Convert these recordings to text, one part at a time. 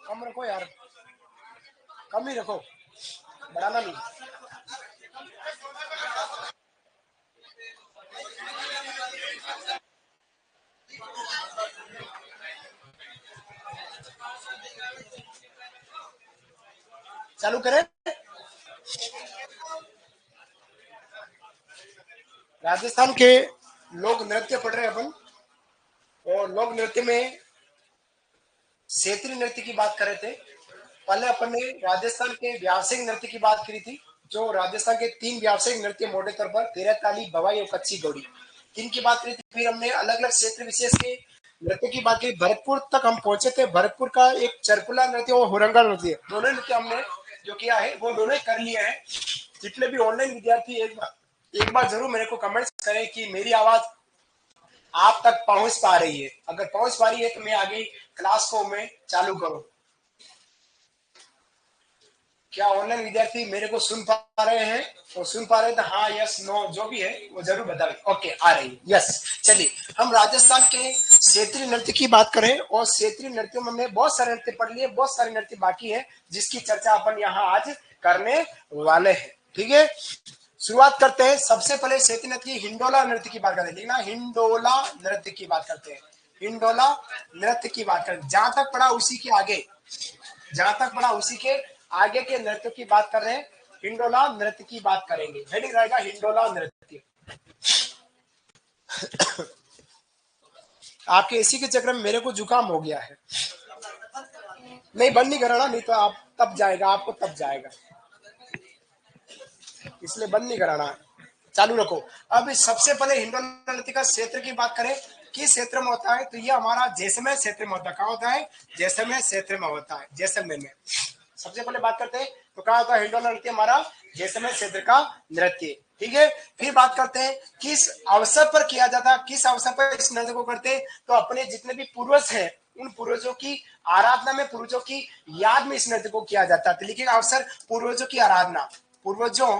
कम रखो यार, कम ही रखो, बढ़ाना नहीं। चालू करें। राजस्थान के लोक नृत्य पढ़ रहे हैं अपन, और लोक नृत्य में क्षेत्रीय नृत्य की बात कर रहे थे। पहले अपन ने राजस्थान के व्यावसायिक नृत्य की बात करी थी, जो राजस्थान के 3 व्यावसायिक नृत्य मोटे तौर पर तेरह ताली, भवाई और कच्ची घोड़ी, तीन की बात करी थी। फिर हमने अलग अलग क्षेत्र विशेष के नृत्य की बात की। भरतपुर तक हम पहुंचे थे। भरतपुर का एक चरकुला नृत्य और हुरंगा नृत्य, दोनों नृत्य हमने जो किया है वो दोनों कर लिया है। जितने भी ऑनलाइन विद्यार्थी एक बार जरूर मेरे को कमेंट्स करें कि मेरी आवाज आप तक पहुंच पा रही है। अगर पहुंच पा रही है तो मैं आगे क्लास को मैं चालू करूं। क्या ऑनलाइन विद्यार्थी मेरे को सुन पा रहे हैं? तो सुन पा रहे हैं तो हाँ, यस, नो, जो भी है वो जरूर बताएं। ओके, आ रही है, यस। चलिए, हम राजस्थान के क्षेत्रीय नृत्य की बात करें, और क्षेत्रीय नृत्यों में हमने बहुत सारे नृत्य पढ़ लिए, बहुत सारे नृत्य बाकी है जिसकी चर्चा अपन यहाँ आज करने वाले हैं। ठीक है, शुरुआत करते हैं। सबसे पहले क्षेत्रीय नृत्य की हिंडोला नृत्य की बात करते हैं। देखना, हिंडोला नृत्य की बात करते हैं। हिंडोला नृत्य की बात करें, जहां तक पढ़ा उसी के आगे, जहां तक पढ़ा उसी के आगे के नृत्य की बात कर रहे हैं। हिंडोला नृत्य की बात करेंगे। हेडिंग रहेगा हिंडोला नृत्य। आपके एसी के चक्कर में मेरे को जुकाम हो गया है। नहीं, बंद नहीं कराना, नहीं तो आप तब जाएगा, आपको तब जाएगा, इसलिए बंद नहीं कराना, चालू रखो। अब सबसे पहले हिंडोला नृत्य का क्षेत्र की बात करें, किस क्षेत्र में होता है, तो ये हमारा जैसलमेर क्षेत्र में होता है। कहाँ होता है? जैसलमेर क्षेत्र में होता है, जैसलमेर में। सबसे पहले बात करते हैं तो कहाँ होता है हिंडोला नृत्य? हमारा जैसलमेर क्षेत्र का नृत्य। ठीक है, फिर बात करते हैं किस अवसर पर किया जाता है, किस अवसर पर इस नृत्य को करते हैं, तो अपने जितने भी पूर्वज हैं उन पूर्वजों की आराधना में, पूर्वजों की याद में इस नृत्य को किया जाता है। तो लिखिएगा अवसर, पूर्वजों की आराधना, पूर्वजों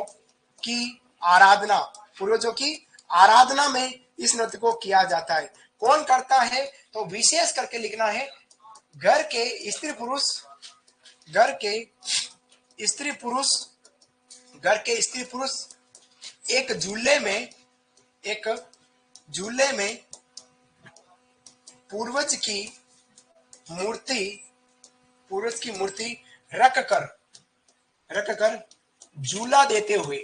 की आराधना, पूर्वजों की आराधना में इस नृत्य को किया जाता है। कौन करता है? तो विशेष करके लिखना है घर के स्त्री पुरुष, घर के स्त्री पुरुष, घर के स्त्री पुरुष एक झूले में, एक झूले में पूर्वज की मूर्ति, पूर्वज की मूर्ति रख कर झूला देते हुए,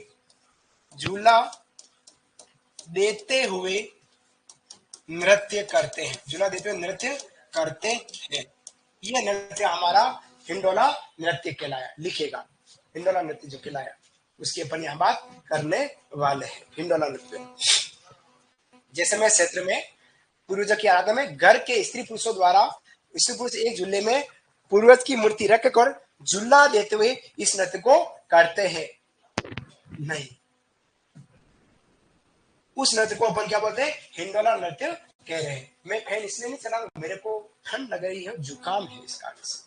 झूला देते हुए नृत्य करते हैं, झूला देते हुए नृत्य करते हैं। यह नृत्य हमारा हिंडोला नृत्य कहलाया। लिखेगा हिंडोला नृत्य जो कहलाया, उसकी अपन यहाँ बात करने वाले हैं। हिंडोला नृत्य जैसलमेर क्षेत्र में पूर्वजों की आराधना में घर के स्त्री पुरुषों द्वारा, स्त्री पुरुष एक झूले में पूर्वज की मूर्ति रख कर झूला देते हुए इस नृत्य को करते हैं। नहीं, उस नृत्य को अपन क्या बोलते हैं? हिंडोला नृत्य कह रहे हैं। मैं फैन इसलिए नहीं चला, मेरे को ठंड लग रही है, जुकाम है इस कारण से।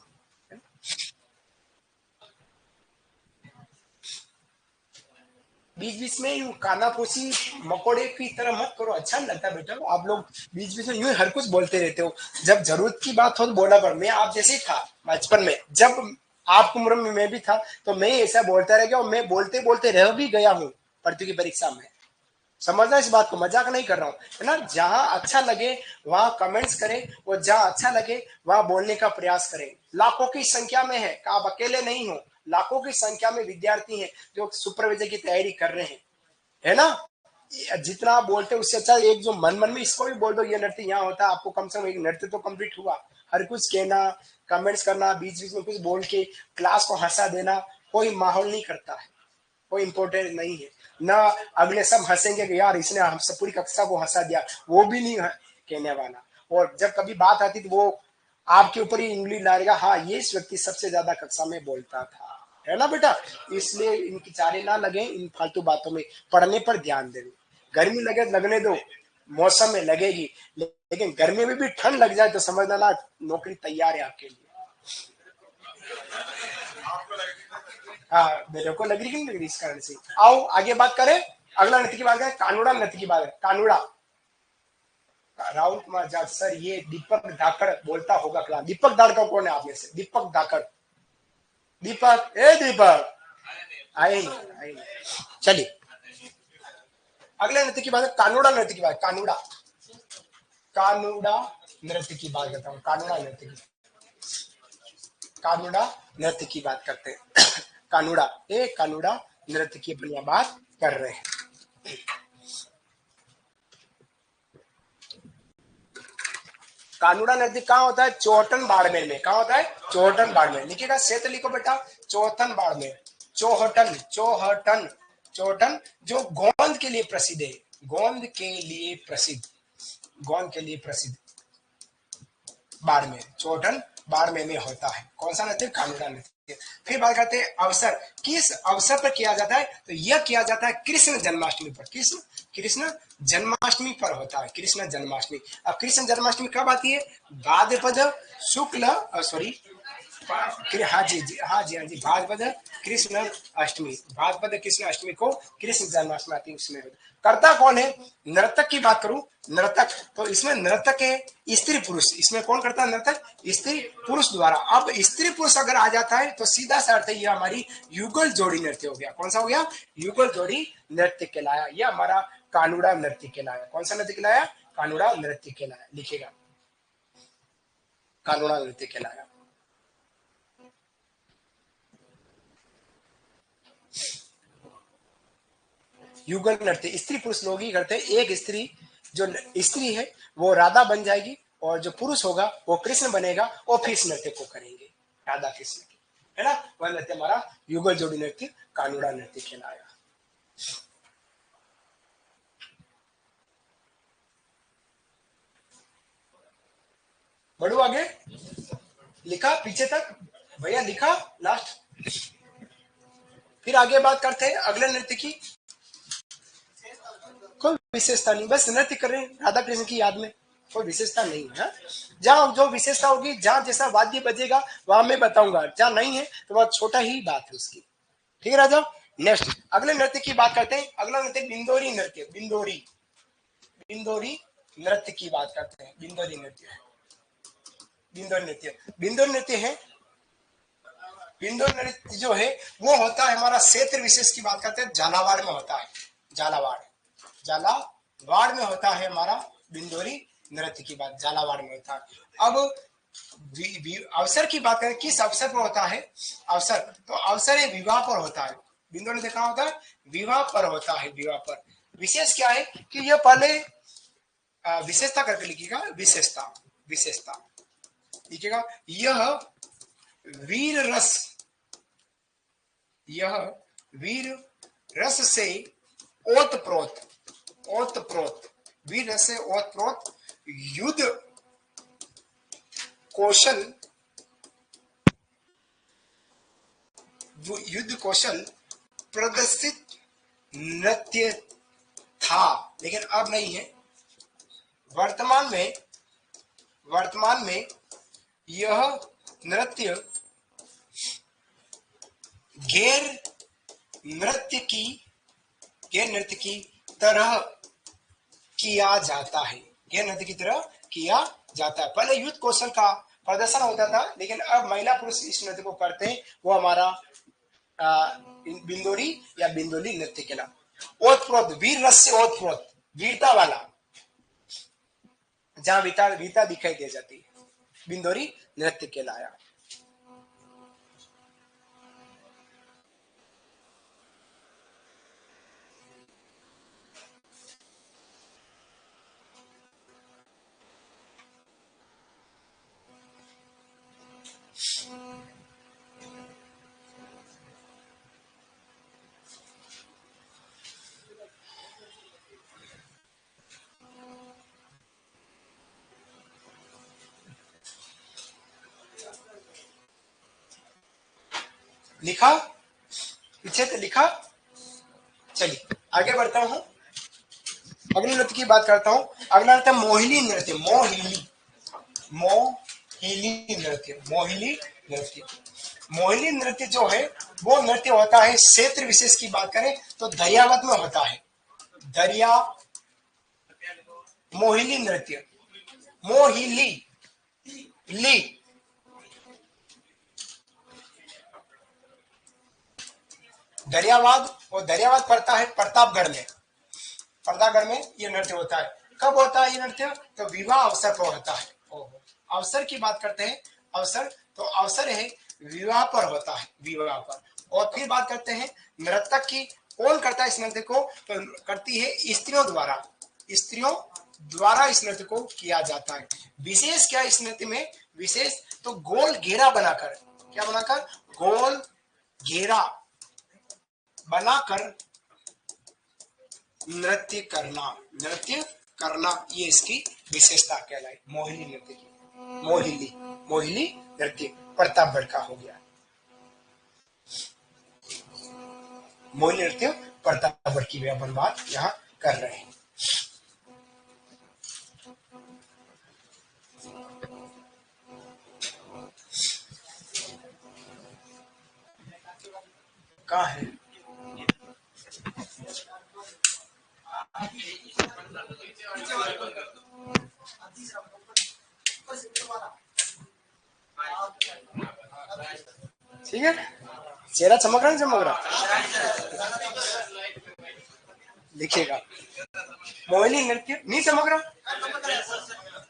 बीच बीच में यूं कानाफूसी मकोड़े की तरह मत करो, अच्छा नहीं लगता बेटा। आप लोग बीच बीच में यूं हर कुछ बोलते रहते हो। जब जरूरत की बात हो तो बोला कर। मैं आप जैसे ही था बचपन में, जब आपकी उम्र में मैं भी था, तो मैं ऐसा बोलता रह गया, और मैं बोलते बोलते रह भी गया हूँ प्रतियोगी परीक्षा में। समझना इस बात को, मजाक नहीं कर रहा हूँ, है ना। जहां अच्छा लगे वहां कमेंट्स करें, और जहां अच्छा लगे वहां बोलने का प्रयास करें। लाखों की संख्या में है, आप अकेले नहीं हो, लाखों की संख्या में विद्यार्थी हैं जो सुपरवाइजर की तैयारी कर रहे हैं, है ना। जितना आप बोलते हैं उससे अच्छा एक जो मन मन में इसको भी बोल दो, ये नृत्य यहाँ होता है, आपको कम से कम एक नृत्य तो कंप्लीट हुआ। हर कुछ कहना, कमेंट्स करना, बीच बीच में कुछ बोल के क्लास को हंसा देना, कोई माहौल नहीं करता है, कोई इंपॉर्टेंट नहीं है ना। अगले सब हंसेंगे कि यार इसने हम सब पूरी कक्षा को हंसा दिया, वो भी नहीं है कहने वाला। और जब कभी बात आती तो वो आपके ऊपर ही उंगली डालेगा, हाँ ये इस व्यक्ति सबसे ज्यादा कक्षा में बोलता था, है ना बेटा। इसलिए इनकी चारे ना लगे इन फालतू बातों में, पढ़ने पर ध्यान दें। गर्मी लगे लगने दो, मौसम में लगेगी, लेकिन गर्मी में भी ठंड लग जाए तो समझ लेना नौकरी तैयार है आपके लिए। हाँ, मेरे को लग रही कि नहीं लग रही, इस कारण से। आओ आगे बात करें, अगला नृत्य की बात करें, कानूड़ा नृत्य की बात है। कानूड़ा, राहुल कुमार जाट सर, ये दीपक धाकड़ बोलता होगा क्लास। दीपक धाकड़ कौन है आप में से? दीपक धाकड़, दीपक, ए दीपक, आए नहीं। चलिए अगले नृत्य की बात है, कानूड़ा नृत्य की बात। कानूड़ा, कानूड़ा नृत्य की बात करता हूँ। कानूड़ा नृत्य की, कानूड़ा नृत्य की बात करते हैं। कानूड़ा, ए कानूड़ा नृत्य की अपन बात कर रहे हैं। कानूड़ा नृत्य कहाँ होता है? चौहटन बाड़मेर में। कहाँ होता है? चौहटन बाड़मेर। लिखिएगा, क्षेत्र लिखो बेटा, चौहटन बाड़मेर। चौहटन, चौहटन, चौहटन जो गोंद के लिए प्रसिद्ध है। गोंद के लिए प्रसिद्ध, गोंद के लिए प्रसिद्ध बाड़मेर, चौहटन बाड़मेर में होता है। कौन सा नृत्य? कानूड़ा नृत्य। फिर बात करते हैं अवसर, किस अवसर पर किया जाता है? तो यह किया जाता है कृष्ण जन्माष्टमी पर। कृष्ण जन्माष्टमी पर होता है, कृष्ण जन्माष्टमी। अब कृष्ण जन्माष्टमी कब आती है? भाद्रपद शुक्ल, सॉरी, हाँ जी जी, हाँ जी, हाँ जी, भाद्रपद कृष्ण अष्टमी, भाद्रपद कृष्ण अष्टमी को कृष्ण जन्माष्टमी आती है, उसमें करता कौन है? नर्तक की बात करूं, नर्तक, तो इसमें नर्तक है स्त्री पुरुष। इसमें कौन करता है? नर्तक स्त्री पुरुष द्वारा। अब स्त्री पुरुष अगर आ जाता है तो सीधा सा अर्थ है यह हमारी युगल जोड़ी नृत्य हो गया। कौन सा हो गया? युगल जोड़ी नृत्य कहलाया। यह हमारा कानूड़ा नृत्य कहलाया। कौन सा नृत्य कहलाया? कानूड़ा नृत्य कहलाया। लिखेगा, कानूड़ा नृत्य कहलाया। युगल नृत्य स्त्री पुरुष लोग ही करते हैं। एक स्त्री, जो स्त्री है वो राधा बन जाएगी और जो पुरुष होगा वो कृष्ण बनेगा और फिर इस नृत्य को करेंगे, राधा कृष्ण की, है ना। वह नृत्य हमारा युगल जोड़ी नृत्य कानूड़ा नृत्य कहलाया। बढ़ू आगे, लिखा पीछे तक भैया, लिखा लास्ट। फिर आगे बात करते हैं अगले नृत्य की। कोई विशेषता नहीं, बस नृत्य कर रहे हैं राधा कृष्ण की याद में, कोई विशेषता नहीं है। जहाँ जो विशेषता होगी, जहाँ जैसा वाद्य बजेगा वहां मैं बताऊंगा, जहाँ नहीं है तो बहुत छोटा ही बात है उसकी। ठीक है राजा। नेक्स्ट अगले नृत्य की बात करते हैं। अगला नृत्य बिंदोरी नृत्य, बिंदोरी, बिंदोरी नृत्य की बात करते हैं। बिंदोरी नृत्य, बिंदोरी नृत्य, बिंदोरी नृत्य है। बिंदोरी नृत्य जो है वो होता है हमारा क्षेत्र विशेष की बात करते हैं, झालावाड़ में होता है। झालावाड़, झालावाड़ में होता है हमारा बिंदोरी नृत्य की बात, झालावाड़ में होता है। अब अवसर की बात करें, किस अवसर पर होता है? अवसर, तो अवसर है विवाह पर होता है। बिंदु नृत्य कहाँ होता है? विवाह पर होता है, विवाह पर। विशेष क्या है कि यह पहले विशेषता करके लिखिएगा, विशेषता, विशेषता लिखिएगा। यह वीर रस, यह वीर रस से ओतप्रोत, ओतप्रोत, वीर रस से ओतप्रोत युद्ध कौशल, युद्ध कौशल प्रदर्शित नृत्य था, लेकिन अब नहीं है। वर्तमान में, वर्तमान में यह नृत्य गैर नृत्य की, गैर नृत्य की तरह किया जाता है, गैर नृत्य की तरह किया जाता है। पहले युद्ध कौशल का प्रदर्शन होता था, लेकिन अब महिला पुरुष इस नृत्य को करते हैं, वो हमारा बिंदोरी या बिंदोली नृत्य के नाम। ओतप्रोत, वीर रस से ओतप्रोत, वीरता वाला, जहां वीरता, वीरता दिखाई दे जाती है, बिंदोरी नृत्य कहलाया। लिखा पीछे तो लिखा। चलिए आगे बढ़ता हूं, अगले नृत्य की बात करता हूं। अगला नृत्य मोहिनी नृत्य, मोहिनी, मोहिनी नृत्य, मोहिनी नृत्य। मोहिनी नृत्य जो है वो नृत्य होता है, क्षेत्र विशेष की बात करें तो दरियावत में होता है, दरियावत मोहिनी नृत्य, मोहिली ली, दरियावाद, और दरियावाद पड़ता है प्रतापगढ़ में। प्रतापगढ़ में ये नृत्य होता है। कब होता है ये नृत्य? तो विवाह अवसर पर होता है। अवसर की बात करते हैं, अवसर, तो अवसर है विवाह पर होता है, विवाह पर। और फिर बात करते हैं नर्तक की, कौन करता है इस नृत्य को? तो करती है स्त्रियों द्वारा, स्त्रियों द्वारा इस नृत्य को किया जाता है। विशेष क्या इस नृत्य में? विशेष तो गोल घेरा बनाकर, क्या बनाकर? गोल घेरा बनाकर नृत्य करना, नृत्य करना, ये इसकी विशेषता कहलाई मोहिनी नृत्य की। मोहिली, मोहिनी नृत्य प्रतापगढ़ का हो गया। मोहिनी नृत्य प्रतापगढ़ की भी अपन बात यहाँ कर रहे हैं। कहाँ है? ठीक है, चेहरा चमक रहा है, चमक रहा? देखिएगा, मोहिनी नृत्य नहीं चमक रहा?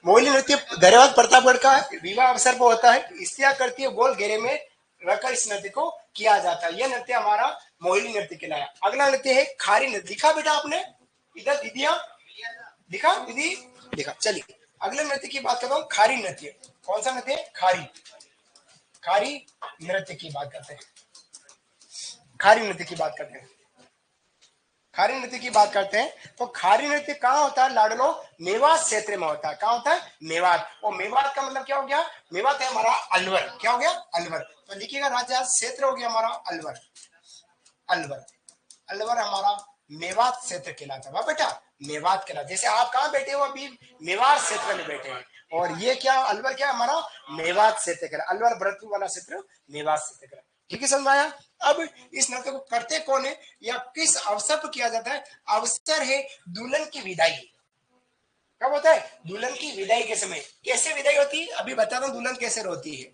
मोहिनी नृत्य दरियावाद प्रतापगढ़ का विवाह अवसर पर होता है। स्त्रियां करती है, गोल घेरे में रखकर इस नृत्य को किया जाता है। यह नृत्य हमारा मोहिनी नृत्य कहलाया। अगला नृत्य है खारी नृत्य। दिखा बेटा आपने इधर दीदियां? दिखा दीदी? दिखा। चलिए अगले नृत्य की बात करता हूँ, खारी नृत्य। कौन सा नृत्य? खारी, खारी नृत्य की बात करते हैं। खारी नृत्य की बात करते हैं, खारी नृत्य की बात करते हैं। तो खारी नृत्य कहाँ होता है लाडलो? मेवात क्षेत्र में होता है। कहाँ होता है? मेवात। और मेवात का मतलब क्या हो गया? मेवात है हमारा अलवर। क्या हो गया? अलवर। तो लिखिएगा राजा, क्षेत्र हो गया हमारा अलवर, अलवर, अलवर हमारा मेवात क्षेत्र कहलाता है बेटा, मेवात कहलाता। जैसे आप कहाँ बैठे हो अभी? मेवात क्षेत्र में बैठे हैं। और ये क्या अलवर, क्या हमारा मेवात क्षेत्र कहलाता, अलवर भरतपुर वाला क्षेत्र मेवात क्षेत्र कहलाता। ठीक है, समझ आया? अब इस नृत्य को करते कौन है या किस अवसर पर किया जाता है? अवसर है दुल्हन की विदाई। कब होता है? दुल्हन की विदाई के समय। कैसे विदाई होती है अभी बताता हूँ, दुल्हन कैसे रोती है।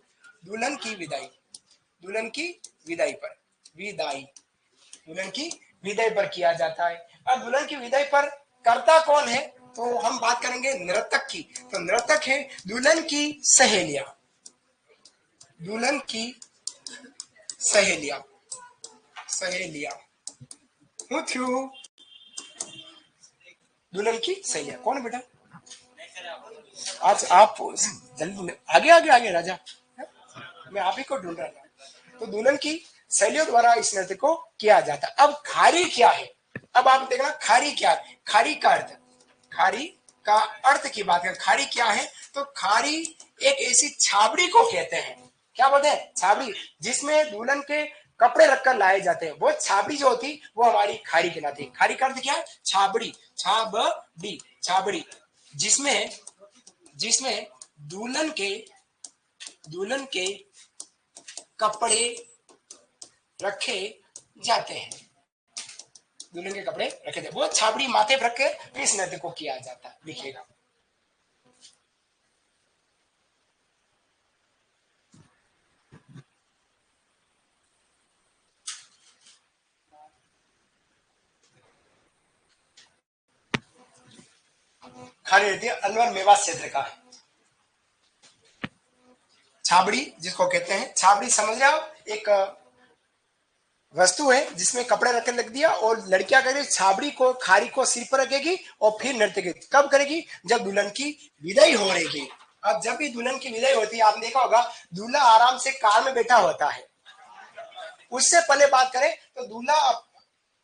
दुल्हन की विदाई, दुल्हन की विदाई पर, विदाई, दुल्हन की विदाई पर किया जाता है। अब दुल्हन की विदाई पर करता कौन है? तो हम बात करेंगे नर्तक की। तो नर्तक है दुल्हन की सहेलियां, दुल्हन की सहेलियां, सहेलियां, दुल्हन की सहेलियां कौन है बेटा? आज आप जल्दी आगे आगे आगे राजा, मैं आप ही को ढूंढ रहा था। तो दुल्हन की सहेलियों द्वारा इस नृत्य को किया जाता है। अब खारी क्या है? अब आप देखना खारी क्या है। खारी का अर्थ, खारी का अर्थ की बात करें, खारी क्या है? तो खारी एक ऐसी छाबड़ी को कहते हैं। क्या बोलते हैं? छाबड़ी, जिसमें दुल्हन के कपड़े रखकर लाए जाते हैं। वो छाबड़ी जो होती वो हमारी खारी कहलाती है। खारी का अर्थ क्या है? छाबड़ी, छाबड़ी, छाबड़ी, जिसमें, जिसमें दुल्हन के, दुल्हन के कपड़े रखे जाते हैं, दुल्हन के कपड़े रखे जाते, वो छाबड़ी माथे पर रख के इस नृत्य को किया जाता है। लिखिएगा, खाली नृत्य अलवर मेवात क्षेत्र का है। छाबड़ी जिसको कहते हैं, छाबड़ी समझ रहे हो? एक वस्तु है जिसमें कपड़े रख लग दिया और लड़कियां करेगी छाबड़ी को, खारी को सिर पर रखेगी और फिर नृत्य करेगी। कब करेगी? जब दुल्हन की विदाई हो रहेगी। अब जब भी दुल्हन की विदाई होती है, आपने देखा होगा दूल्हा आराम से कार में बैठा होता है। उससे पहले बात करें तो दूल्हा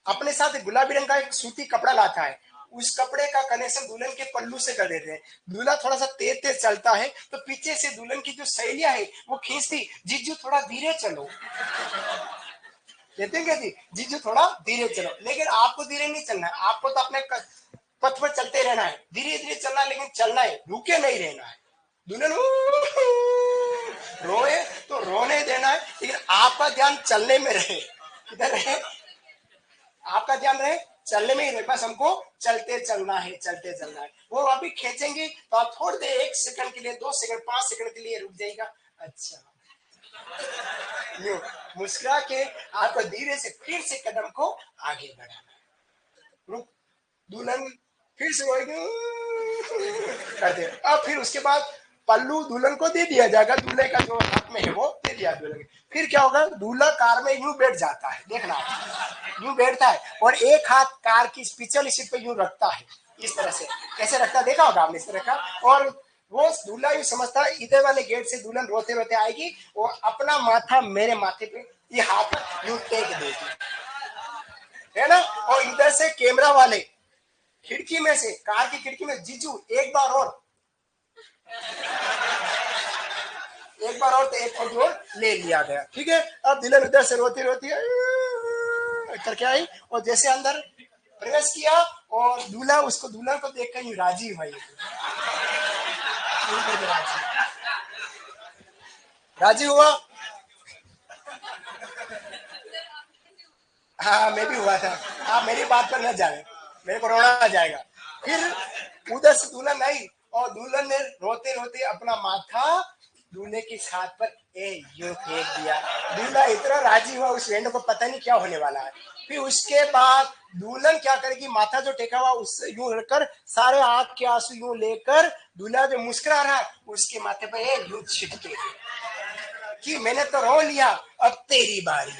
अपने साथ गुलाबी रंग का एक सूती कपड़ा लाता है। उस कपड़े का कनेक्शन दुल्हन के पल्लू से कर देते हैं। दूल्हा थोड़ा सा तेज तेज चलता है तो पीछे से दुल्हन की जो सहेलियां है वो खींचती, जीजू थोड़ा धीरे चलो, कहते हैं कहती जीजू थोड़ा धीरे चलो। लेकिन आपको धीरे नहीं चलना है, आपको तो अपने पथ पर चलते रहना है, धीरे धीरे चलना है, लेकिन चलना है, रुके नहीं रहना है। दुल्हन रोए तो रोने देना है, लेकिन आपका ध्यान चलने में रहे। किधर रहे? आपका ध्यान रहे चलने में ही बस हमको चलते चलना है, चलते चलना है। वो अभी खींचेंगे तो आप थोड़ी देर 1 सेकंड के लिए, 2 सेकंड, 5 सेकंड के लिए रुक जाएगा। अच्छा, यूं मुस्कुरा के आपको धीरे से फिर से कदम को आगे बढ़ाना है। रुक, दुल्हन फिर से करते हैं। अब फिर उसके बाद पल्लू दुल्हन को दे दिया जाएगा, दूल्हे का जो हाथ में है वो दे दिया दुल्हन। फिर क्या होगा, दूल्हा कार में यूं बैठ जाता है, देखना यूं बैठता है और एक हाथ कार की पिछली सीट पे यूं रखता है, इस तरह से। कैसे रखता देखा होगा आपने, इस तरह का। और वो दूल्हा यूं समझता है इधर वाले गेट से दुल्हन रोते रोते आएगी, वो अपना माथा मेरे माथे पे ये हाथ यूं टेक देगी, है ना। और इधर से कैमरा वाले खिड़की में से, कार की खिड़की में, जीजू एक बार और, एक बार और, तो एक और ले लिया गया। ठीक है, अब दुल्हन उधर से रोती रोती करके आई और जैसे अंदर प्रवेश किया और दूल्हा उसको, दुल्हन को देखकर ही राजी हुई, राजी हुआ। हाँ मैं भी हुआ था। आप मेरी बात पर न जाए, मेरे को रोना आ जाएगा। फिर उधर से दुल्हन आई और दुल्हन ने रोते रोते अपना माथा दूल्हे के हाथ पर यूं फेंक दिया। दूल्हा इतना राजी हुआ, उस वेंड को पता नहीं क्या होने वाला है। फिर उसके बाद दुल्हन क्या करेगी, माथा जो टेका हुआ उससे यूं रखकर सारे आंख के आंसू यूं लेकर दूल्हा जो मुस्कुरा रहा उसके माथे पर यूं छिटके कि मैंने तो रो लिया, अब तेरी बारी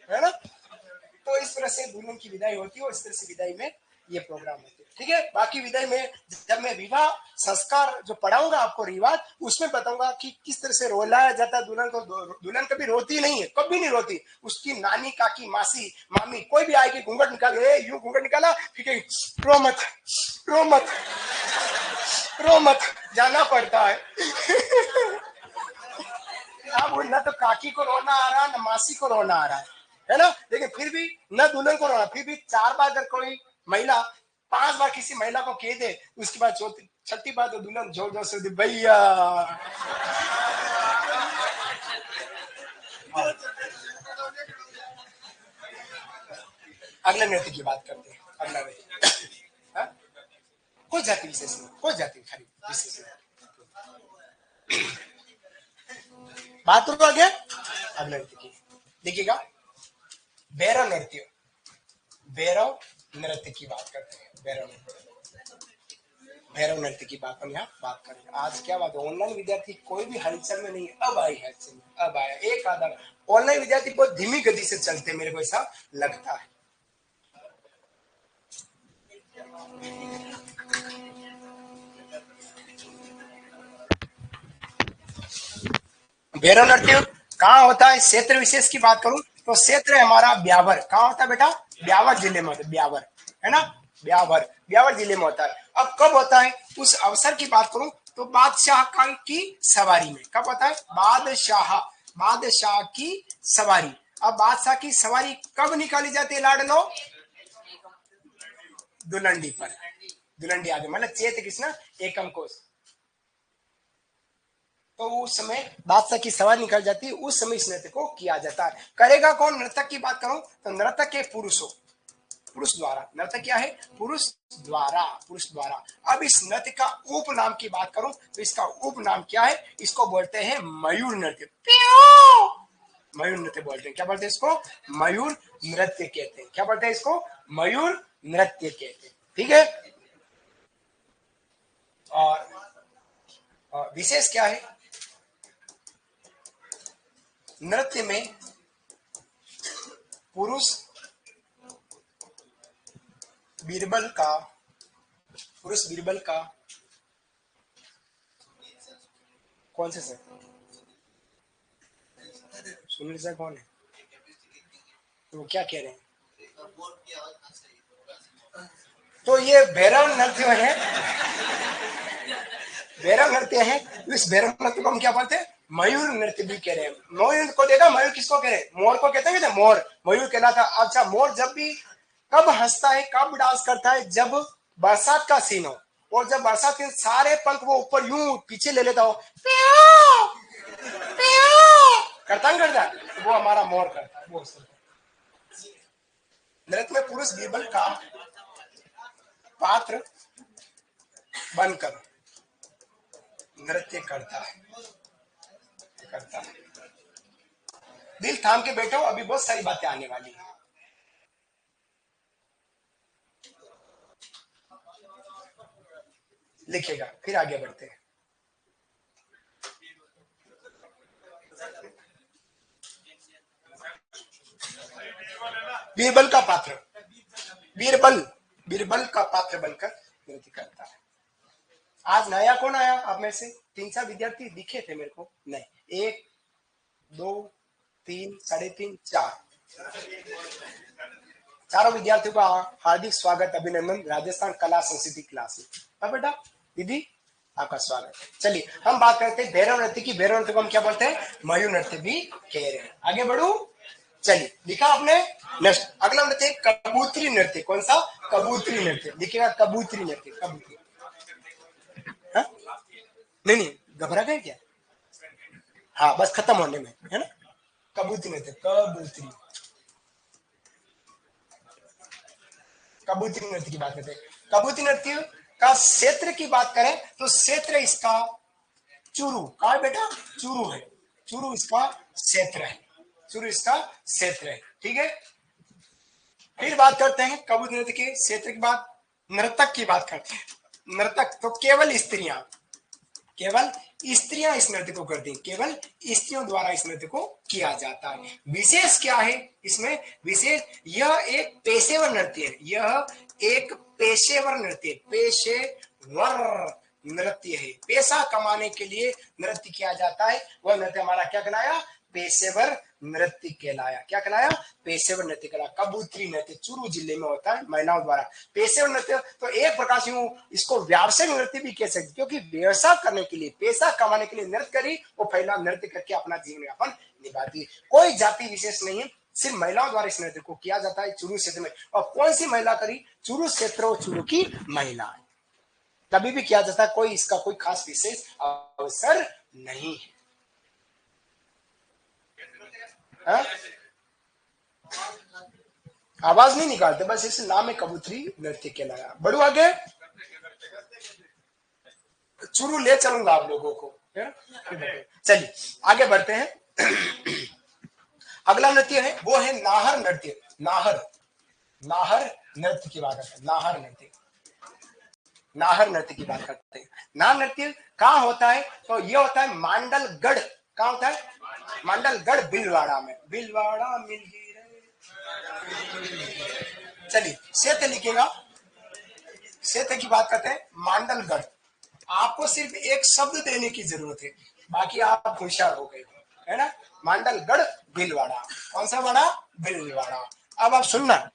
है ना। तो इस तरह से दुल्हन की विदाई होती है और इस तरह से विदाई में ये प्रोग्राम होते हैं। ठीक है, बाकी विदाई में जब मैं विवाह संस्कार जो पढ़ाऊंगा आपको रिवाज, उसमें बताऊंगा कि किस तरह से रोलाया जाता है दुल्हन को। दुल्हन कभी रोती नहीं है, कभी नहीं रोती। उसकी नानी, काकी, मासी, मामी कोई भी आएगी, घूंघट निकाल, यूं घूंघट निकाला, ठीक है, रो मत, रो मत, रो मत, जाना पड़ता है। अब न तो काकी को रोना आ रहा, न मासी को रोना आ रहा है ना। लेकिन फिर भी न दुल्हन को रोना, फिर भी 4 बार अगर कोई महिला 5 बार किसी महिला को कह दे, उसके बाद चौथी छठी बार तो दुल्हन जोर जोर से भैया। अगले नृत्य की बात करते हैं। अगला नृत्य हाँ? कोई जाति विशेष नहीं, कोई जाति खाली विशेष नहीं। बात तो आ गया अगले नृत्य की। देखिएगा, भैरव नृत्य, भैरव नृत्य की बात करते हैं। भैरव नृत्य, भैरव नृत्य की बात हम यहाँ बात करें। आज क्या बात है, ऑनलाइन विद्यार्थी कोई भी हलचल में नहीं, अब आई हलचल में, अब आया एक आधा। ऑनलाइन विद्यार्थी बहुत धीमी गति से चलते हैं, मेरे को ऐसा लगता है। भैरव नृत्य कहाँ होता है, क्षेत्र विशेष की बात करूं तो क्षेत्र है हमारा ब्यावर। कहाँ होता है बेटा, ब्यावर जिले में होता है, ब्यावर है ना, ब्यावर, ब्यावर जिले में होता है। अब कब होता है, उस अवसर की बात करूं तो बादशाह की सवारी में। कब होता है, बादशाह, बादशाह की सवारी। अब बादशाह की सवारी कब निकाली जाती है लाडलो, दुलंडी पर, दुलंडी आगे मतलब चेत कृष्ण एकम कोश। तो उस समय बादशाह की सवारी निकल जाती है, उस समय इस नृत्य को किया जाता है। करेगा कौन, नृतक की बात करूं तो नृतक के पुरुषों, पुरुष द्वारा। नृत्य क्या है, पुरुष द्वारा, पुरुष द्वारा। अब इस नृत्य का उपनाम की बात करूं तो इसका उपनाम क्या है, इसको बोलते हैं मयूर नृत्य। मयूर नृत्य बोलते हैं, क्या बोलते हैं इसको, मयूर नृत्य कहते हैं। क्या बोलते हैं इसको, मयूर नृत्य कहते हैं। ठीक है, और विशेष क्या है, नृत्य में पुरुष बीरबल का, पुरुष बीरबल का कौन से सर, सुनील सर कौन है, तो वो क्या कह रहे हैं। तो ये भैरव नृत्य है, भैरव नृत्य है। इस भैरव नृत्य को हम क्या बोलते हैं, मयूर नृत्य भी कह रहे हैं। मयूर को देखा, मयूर किसको कह रहे हैं, मोर को कहते हैं, मोर, मयूर कहलाता। अच्छा, मोर जब भी कब हंसता है, कब डांस करता है, जब बरसात का सीन हो, और जब बरसात के सारे पंख वो ऊपर यूं पीछे ले लेता हो, करता नहीं करता, वो हमारा मोर करता है, वो नृत्य में पुरुष बीरबल का पात्र बनकर नृत्य करता है। दिल थाम के बैठो, अभी बहुत सारी बातें आने वाली है। लिखेगा, फिर आगे बढ़ते हैं। बीरबल का पात्र, बीरबल बीरबल का पात्र बनकर नृत्य करता है। आज नया कौन आया आप में से? 3-4 विद्यार्थी दिखे थे मेरे को? नहीं, 1 2 3 3.5 4 चारों विद्यार्थियों का हार्दिक स्वागत, अभिनंदन राजस्थान कला संस्कृति क्लास में। अब बेटा दीदी आपका स्वागत। चलिए हम बात करते हैं भैरव नृत्य की। भैरव नृत्य को हम क्या बोलते हैं? मयूर नृत्य भी कह रहे हैं। आगे बढ़ू, चलिए लिखा आपने। नेक्स्ट अगला नृत्य कबूतरी नृत्य। कौन सा? कबूतरी नृत्य। लिखेगा कबूतरी नृत्य। कबूतरी, हाँ? नहीं घबरा गए क्या? हाँ बस खत्म होने में है ना। कबूतरी नृत्य, कबूतरी कबूतरी नृत्य की बात करते हैं। कबूतरी नृत्य का क्षेत्र की बात करें तो क्षेत्र इसका चूरू का बेटा, चूरू है। चूरू इसका क्षेत्र है। चूरू इसका क्षेत्र है। ठीक है, फिर बात करते हैं कबूतरी नृत्य के क्षेत्र की बात। नर्तक की बात करते हैं। नर्तक तो केवल स्त्रियां, केवल स्त्रियां इस नृत्य को करती हैं। केवल स्त्रियों द्वारा इस नृत्य को किया जाता है। विशेष क्या है इसमें? विशेष यह एक पेशेवर नृत्य है। यह एक पेशेवर नृत्य, पेशेवर नृत्य है। पैसा कमाने के लिए नृत्य किया जाता है। वह नृत्य हमारा क्या कहलाया? पेशेवर नृत्य कहलाया। क्या कहलाया? पेशेवर नृत्य कहलाया। कबूतरी नृत्य चूरू जिले में होता है महिलाओं द्वारा। पेशेवर नृत्य तो एक प्रकार से इसको व्यावसायिक नृत्य भी कह सकते, क्योंकि व्यवसाय करने के लिए, पैसा कमाने के लिए नृत्य करी, वो पहला नृत्य करके अपना जीवन यापन निभाती है। कोई जाति विशेष नहीं है, सिर्फ महिलाओं द्वारा इस नृत्य को किया जाता है चूरू क्षेत्र में। और कौन सी महिला करी? चूरू क्षेत्र और चूरू की महिला कभी भी किया जाता है। कोई इसका कोई खास विशेष अवसर नहीं है। हा? आवाज नहीं निकालते, बस इस नाम में कबूतरी नृत्य कहलाया। बढ़ू आगे, चूरू ले चलूंगा आप लोगों को। चलिए आगे बढ़ते हैं। अगला नृत्य है वो है नाहर नृत्य। नाहर, नाहर नृत्य की बात करते हैं। नाहर नृत्य, नाहर नृत्य की बात करते हैं। नाहर नृत्य कहाँ होता है? तो ये होता है मांडलगढ़। कहाँ होता है? मांडलगढ़ भीलवाड़ा में। भीलवाड़ा मिल गई। चलिए क्षेत्र लिखेगा। क्षेत्र की बात करते हैं मांडलगढ़। आपको सिर्फ एक शब्द देने की जरूरत है, बाकी आप होशियार हो गए, है ना। मांडलगढ़ भीलवाड़ा। कौन सा वाड़ा? भीलवाड़ा। अब आप सुनना,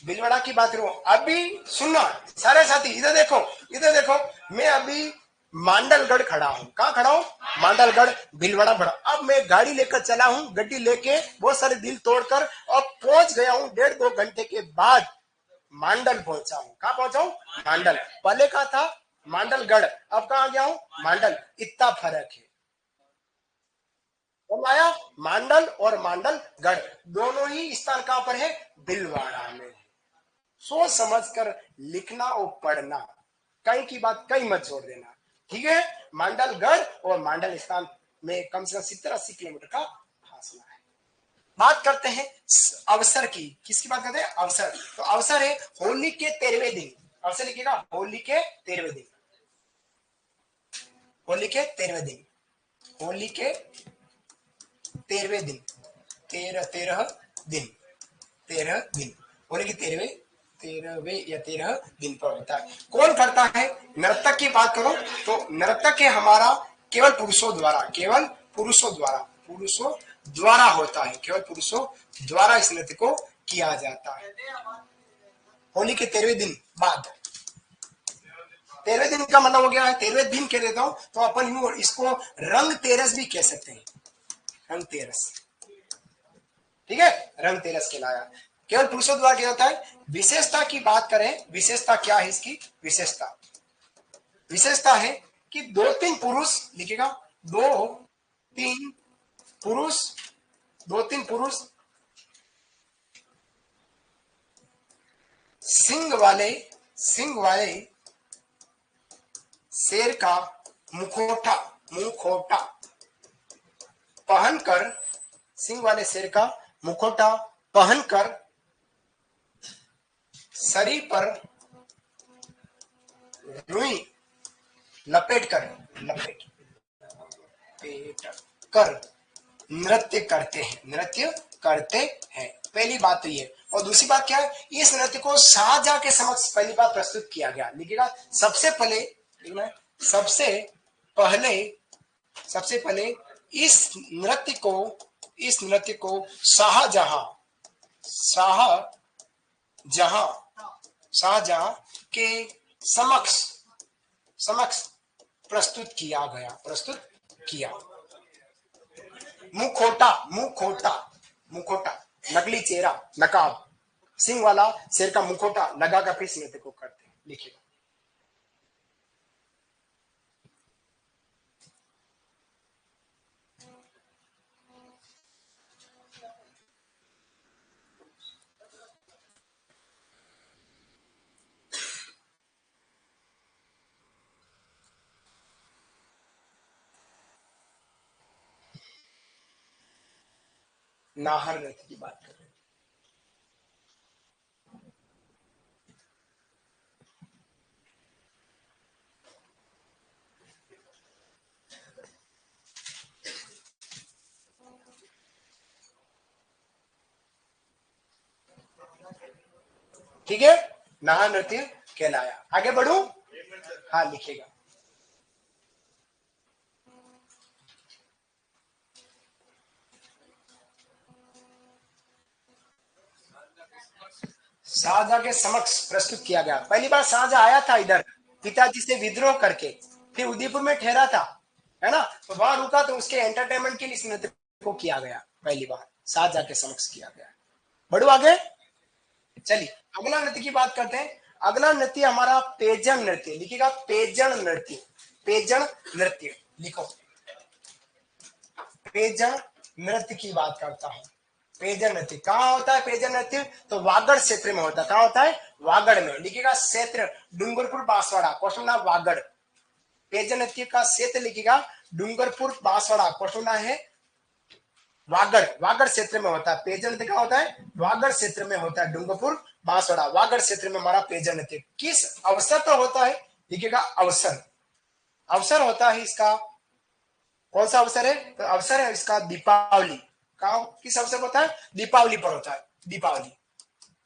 भीलवाड़ा की बात करूं। अभी सुनना सारे साथी, इधर देखो, इधर देखो। मैं अभी मांडलगढ़ खड़ा हूँ। कहाँ खड़ा हूँ? मांडलगढ़ भीलवाड़ा खड़ा। अब मैं गाड़ी लेकर चला हूँ, गड्डी लेके बहुत सारे दिल तोड़कर, और पहुंच गया हूँ 1.5-2 घंटे के बाद मांडल पहुंचा हूँ। कहाँ पहुंचा हूँ? मांडल। पहले कहा था? मांडलगढ़। अब कहाँ गया हूँ? मांडल। इतना फर्क है। कौन आया? मांडल और मांडलगढ़ दोनों ही स्थान कहाँ पर है? भीलवाड़ा में। सोच समझ कर लिखना और पढ़ना, कहीं की बात कहीं मत छोड़ देना। ठीक है, मांडलगढ़ और मांडल स्थान में कम से कम 70-80 किलोमीटर का फासला है। बात करते हैं अवसर की। किसकी बात करते हैं? अवसर। तो अवसर है होली के 13वें दिन। अवसर लिखिएगा होली के 13वें दिन। होली के 13वें दिन। होली के 13वें दिन। 13 दिन। 13 दिन। होली के 13वें या 13 दिन पर होता है। कौन करता है? नर्तक की बात करो तो नर्तक है हमारा केवल पुरुषों द्वारा, केवल पुरुषों द्वारा, पुरुषों द्वारा होता है। केवल पुरुषों द्वारा इस नृत्य को किया जाता है। होली के 13वें दिन बाद, 13वें दिन का मतलब हो गया है 13वें दिन कह देता हूं तो अपन यूं इसको रंग तेरस भी कह सकते हैं। रंग तेरस, ठीक है, रंग तेरस कहलाया। केवल पुरुषों द्वारा किया जाता है। विशेषता की बात करें, विशेषता क्या है इसकी? विशेषता, विशेषता है कि 2-3 पुरुष लिखेगा, 2 तीन पुरुष, 2-3 पुरुष सिंग वाले शेर का मुखौटा पहनकर, सिंग वाले शेर का मुखौटा पहनकर शरीर पर रुई लपेट कर नृत्य करते हैं। पहली बात तो ये। और दूसरी बात क्या है, इस नृत्य को शाहजहां के समक्ष पहली बार प्रस्तुत किया गया। लिखिएगा सबसे पहले इस नृत्य को शाहजहां के समक्ष प्रस्तुत किया। मुखौटा नकली चेहरा, नकाब, सिंह वाला शेर का मुखौटा लगाकर फिर नृत्य को करते हैं। लिखिएगा नाहर नृत्य की बात कर रहे हैं। ठीक है, नाहर नृत्य कहलाया। आगे बढ़ू? हाँ, लिखिएगा शाहजहां के समक्ष प्रस्तुत किया गया। पहली बार शाहजहां आया था इधर पिताजी से विद्रोह करके, फिर उदयपुर में ठहरा था, है ना, तो वहां रुका, तो उसके एंटरटेनमेंट के लिए इस नृत्य को किया गया। पहली बार शाहजहां के समक्ष किया गया। बढ़ो आगे, चलिए अगला नृत्य की बात करते हैं। अगला नृत्य हमारा पेजन नृत्य। लिखिएगा पेजन नृत्य लिखो। पेजन नृत्य की बात करता हूं। पेजन नृत्य कहाँ होता है? पेजन नृत्य तो वागड़ क्षेत्र में होता है। कहाँ होता है? वागड़ में। लिखिएगा क्षेत्र डूंगरपुर बांसवाड़ा, क्वेश्चन वागड़। पेजन नृत्य का क्षेत्र लिखिएगा डूंगरपुर बांसवाड़ा, क्वेश्चन है वागड़ क्षेत्र में होता है। पेजन नृत्य कहाँ होता है? वागड़ क्षेत्र में होता है, डूंगरपुर बांसवाड़ा वागड़ क्षेत्र में हमारा पेजन नृत्य। किस अवसर पर होता है? लिखिएगा अवसर होता है इसका। कौन सा अवसर है? तो अवसर है इसका दीपावली। किस अवसर पर होता है? दीपावली पर होता है।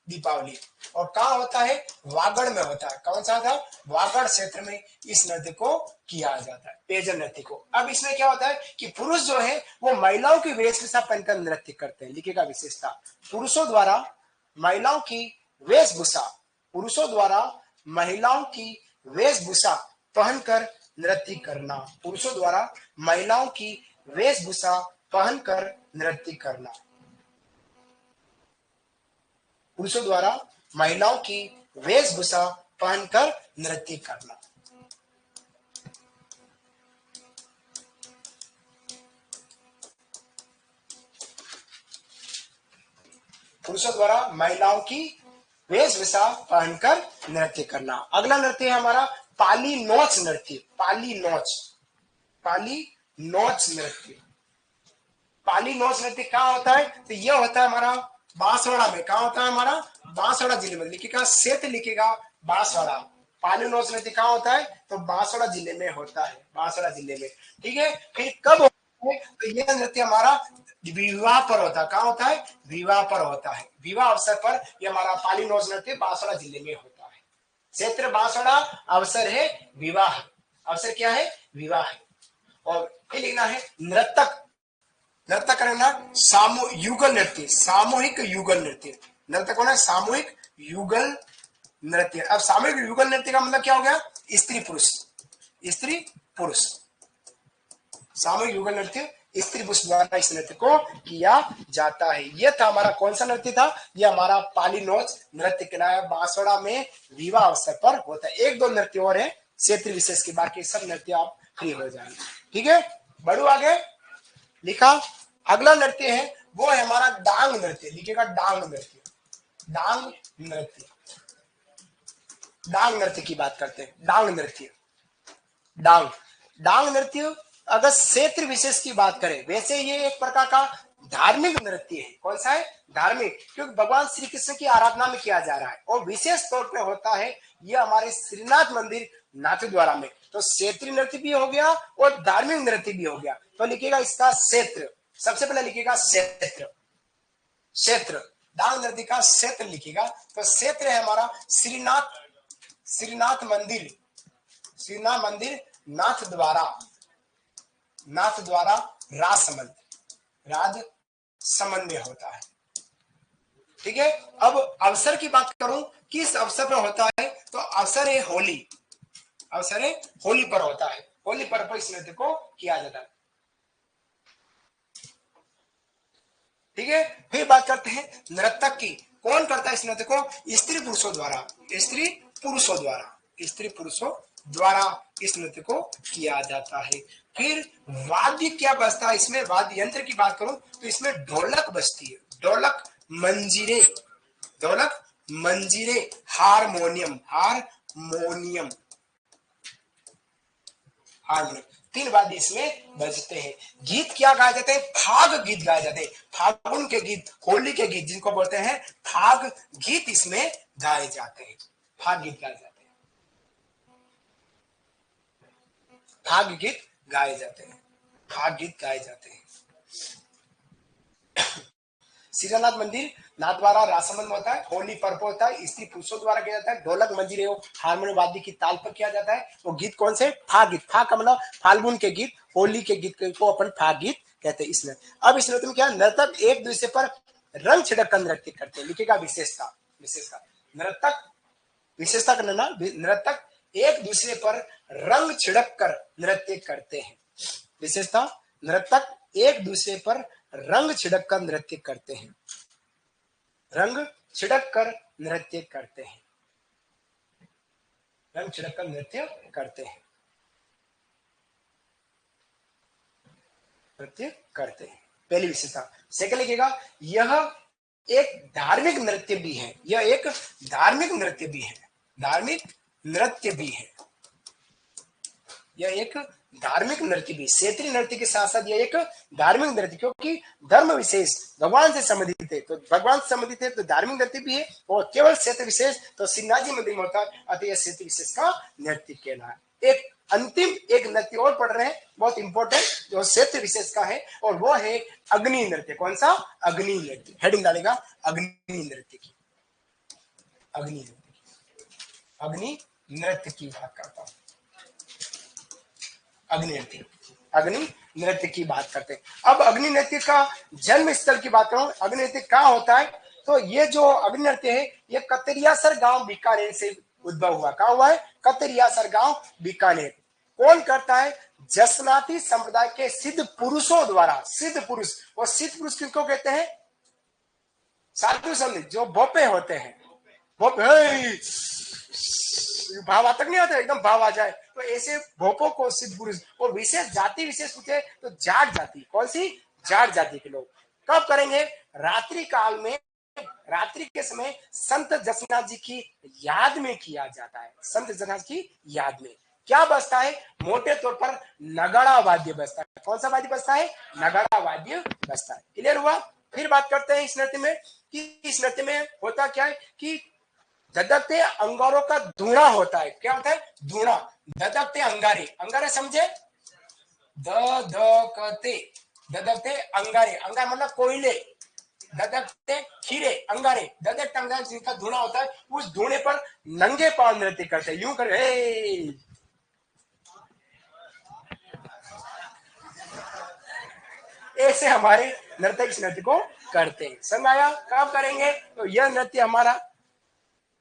दीपावली। और कहाँ होता है? वागड़ में होता है। कौन सा था? वागड़ क्षेत्र में इस नृत्य को किया जाता है, पेजन नृत्य को। अब इसमें क्या होता है कि पुरुष जो है वो महिलाओं की वेशभूषा पहनकर नृत्य करते हैं। लिखिएगा विशेषता, पुरुषों द्वारा महिलाओं की वेशभूषा पहनकर नृत्य करना। पुरुषों द्वारा महिलाओं की वेशभूषा पहनकर नृत्य करना। पुरुषों द्वारा महिलाओं की वेशभूषा पहनकर नृत्य करना। पुरुषों द्वारा महिलाओं की वेशभूषा पहनकर नृत्य करना। अगला नृत्य है हमारा पाली नोच नृत्य। पाली नोच नृत्य कहाँ होता है? तो यह होता है हमारा बांसवाड़ा में। कहाँ होता है? हमारा बांसवाड़ा जिले में। लिखिएगा क्षेत्र, लिखिएगा बांसवाड़ा। पाली नोच नृत्य कहाँ होता है? तो बांसवाड़ा जिले में होता है, बांसवाड़ा जिले में। ठीक है, फिर कब होता है? तो यह नृत्य हमारा विवाह पर होता है। कहाँ होता है? विवाह पर होता है। विवाह अवसर पर यह हमारा पाली नोच नृत्य बांसवाड़ा जिले में होता है। क्षेत्र बांसवाड़ा, अवसर है विवाह। अवसर क्या है? विवाह है। और फिर लिखना है नृत्य करना युगल नृत्य, सामूहिक युगल नृत्य। नृत्य कौन है? सामूहिक युगल नृत्य। अब सामूहिक युगल नृत्य का मतलब क्या हो गया? स्त्री पुरुष। सामूहिक युगल नृत्य स्त्री पुरुष द्वारा इस नृत्य को किया जाता है। यह था हमारा कौन सा नृत्य था? यह हमारा पाली नोच नृत्य कहलाया। बांसवाड़ा में विवाह अवसर पर होता है। 1-2 नृत्य और है क्षेत्र विशेष के, बाकी सब नृत्य आप फ्री हो जाएंगे। ठीक है, बढ़ू आगे। लिखा। अगला नृत्य है वो है हमारा डांग नृत्य, लिखेगा डांग नृत्य। डांग नृत्य, डांग नृत्य की बात करते हैं। डांग नृत्य, डांग डांग नृत्य अगर क्षेत्र विशेष की बात करें, वैसे ये एक प्रकार का धार्मिक नृत्य है। कौन सा है? धार्मिक, क्योंकि भगवान श्री कृष्ण की आराधना में किया जा रहा है और विशेष तौर पे होता है यह हमारे श्रीनाथ मंदिर नाथद्वारा में। तो क्षेत्रीय नृत्य भी हो गया और धार्मिक नृत्य भी हो गया। तो लिखेगा इसका क्षेत्र, सबसे पहले लिखेगा क्षेत्र, क्षेत्र डांग नृत्य का क्षेत्र लिखेगा। तो क्षेत्र है हमारा श्रीनाथ, श्रीनाथ मंदिर, श्रीनाथ मंदिर नाथ द्वारा, नाथ द्वारा राजसमंद, राजसमंद में होता है। ठीक है। अब अवसर की बात करूं, किस अवसर पर होता है, तो अवसर है होली, अवसर है होली पर होता है। होली पर्व पर इस नृत्य को किया जाता है। ठीक है। फिर बात करते हैं नर्तक की। कौन करता है इस नृत्य को? स्त्री पुरुषों द्वारा, स्त्री पुरुषों द्वारा, स्त्री पुरुषों द्वारा इस नृत्य को किया जाता है। फिर वाद्य क्या बजता है इसमें? वाद्य यंत्र की बात करूं तो इसमें ढोलक बजती है, ढोलक, मंजीरे, ढोलक, मंजीरे, हारमोनियम, हारमोनियम, हारमोनियम, तीन वाद्य इसमें बजते हैं। गीत क्या गाए जाते हैं? फाग गीत गाए जाते हैं। फागुन के गीत, होली के गीत जिनको बोलते हैं फाग गीत, इसमें गाए जाते हैं। फाग गीत गाए जाते हैं, फाग गीत गाए जाते हैं, फाग गीत गाए जाते हैं। श्रीनाथ मंदिर नाथ द्वारा राजसमंद होता है, होली पर्व होता है, स्त्री पुरुषों द्वारा किया जाता है, ढोलक मंजीरे हारमोनियम वाद्य की ताल पर किया जाता है। वो गीत कौन से? फाग गीत, फाग का मतलब फाल्गुन के गीत, होली के गीत को अपन फाग गीत कहते हैं इसमें। अब इस नृत्य में क्या, नर्तक एक दूसरे पर रंग छिड़क कर नृत्य करते हैं। लिखेगा विशेषता, विशेषता, नर्तक, विशेषता का नर्तक एक दूसरे पर रंग छिड़क कर नृत्य करते हैं। विशेषता, नर्तक एक दूसरे पर रंग छिड़क कर नृत्य करते हैं, रंग छिड़क कर नृत्य करते हैं, रंग छिड़क कर नृत्य करते हैं, नृत्य करते हैं। पहली विशेषता। सेकंड लिखेगा यह एक धार्मिक नृत्य भी है, यह एक धार्मिक नृत्य भी है, धार्मिक नृत्य भी है, यह एक धार्मिक नृत्य भी। क्षेत्रीय नृत्य के साथ साथ यह एक धार्मिक नृत्य, क्योंकि धर्म विशेष भगवान से संबंधित है, तो भगवान से संबंधित है तो धार्मिक नृत्य भी है, और केवल क्षेत्र विशेष तो श्रीनाथ जी मंदिर में होता है, अतः यह क्षेत्र विशेष का नृत्य कहना है। एक अंतिम एक नृत्य और पढ़ रहे हैं, बहुत इंपॉर्टेंट, जो क्षेत्र विशेष का है, और वो है अग्नि नृत्य। कौन सा? अग्नि नृत्य। हेडिंग डालेगा अग्नि नृत्य की, अग्नि नृत्य, अग्नि नृत्य की बात करता हूं। अग्नि नृत्य, अग्नि नृत्य की बात करते हैं। अब अग्नि नृत्य का जन्म स्थल की बात करूं, अग्नि नृत्य कहाँ होता है, तो ये जो अग्नि नृत्य है ये कतरियासर गांव बीकानेर से उद्भव हुआ। कहाँ हुआ है? कतरियासर गांव बीकानेर। कौन करता है? जसनाती संप्रदाय के सिद्ध पुरुषों द्वारा। सिद्ध पुरुष, और सिद्ध पुरुष किनको कहते हैं? साधु संत, जो भोपे होते हैं, भोपे, भाव तक नहीं आता, एकदम भाव आ जाए, तो ऐसे भोपों को सिद्ध पुरुष। और विशेष जाति विशेष पूछे तो जाट जाति। कौन सी? जाट जाति के लोग। कब करेंगे? रात्रि काल में, रात्रि के समय संत जसनाथ जी की याद में किया जाता है। संत जसनाथ की याद में क्या बजता है? मोटे तौर पर नगाड़ा वाद्य बजता है। कौन सा वाद्य बजता है? नगाड़ा वाद्य बजता है। क्लियर हुआ? फिर बात करते हैं इस नृत्य में कि इस नृत्य में होता क्या है कि धधकते अंगारों का धुआं होता है। क्या होता है? धुआं। धधकते अंगारे, अंगारे समझे? धधकते, धधकते अंगारे, अंगार मतलब कोयले, धधकते खीरे, अंगारे, धधकते अंगारे जिनका धुआं होता है, उस धुएं पर नंगे पांव नृत्य करते हैं। यूं कर, ऐसे हमारे नर्तक इस नृत्य को करते हैं। समझ आया? कब करेंगे? तो यह नृत्य हमारा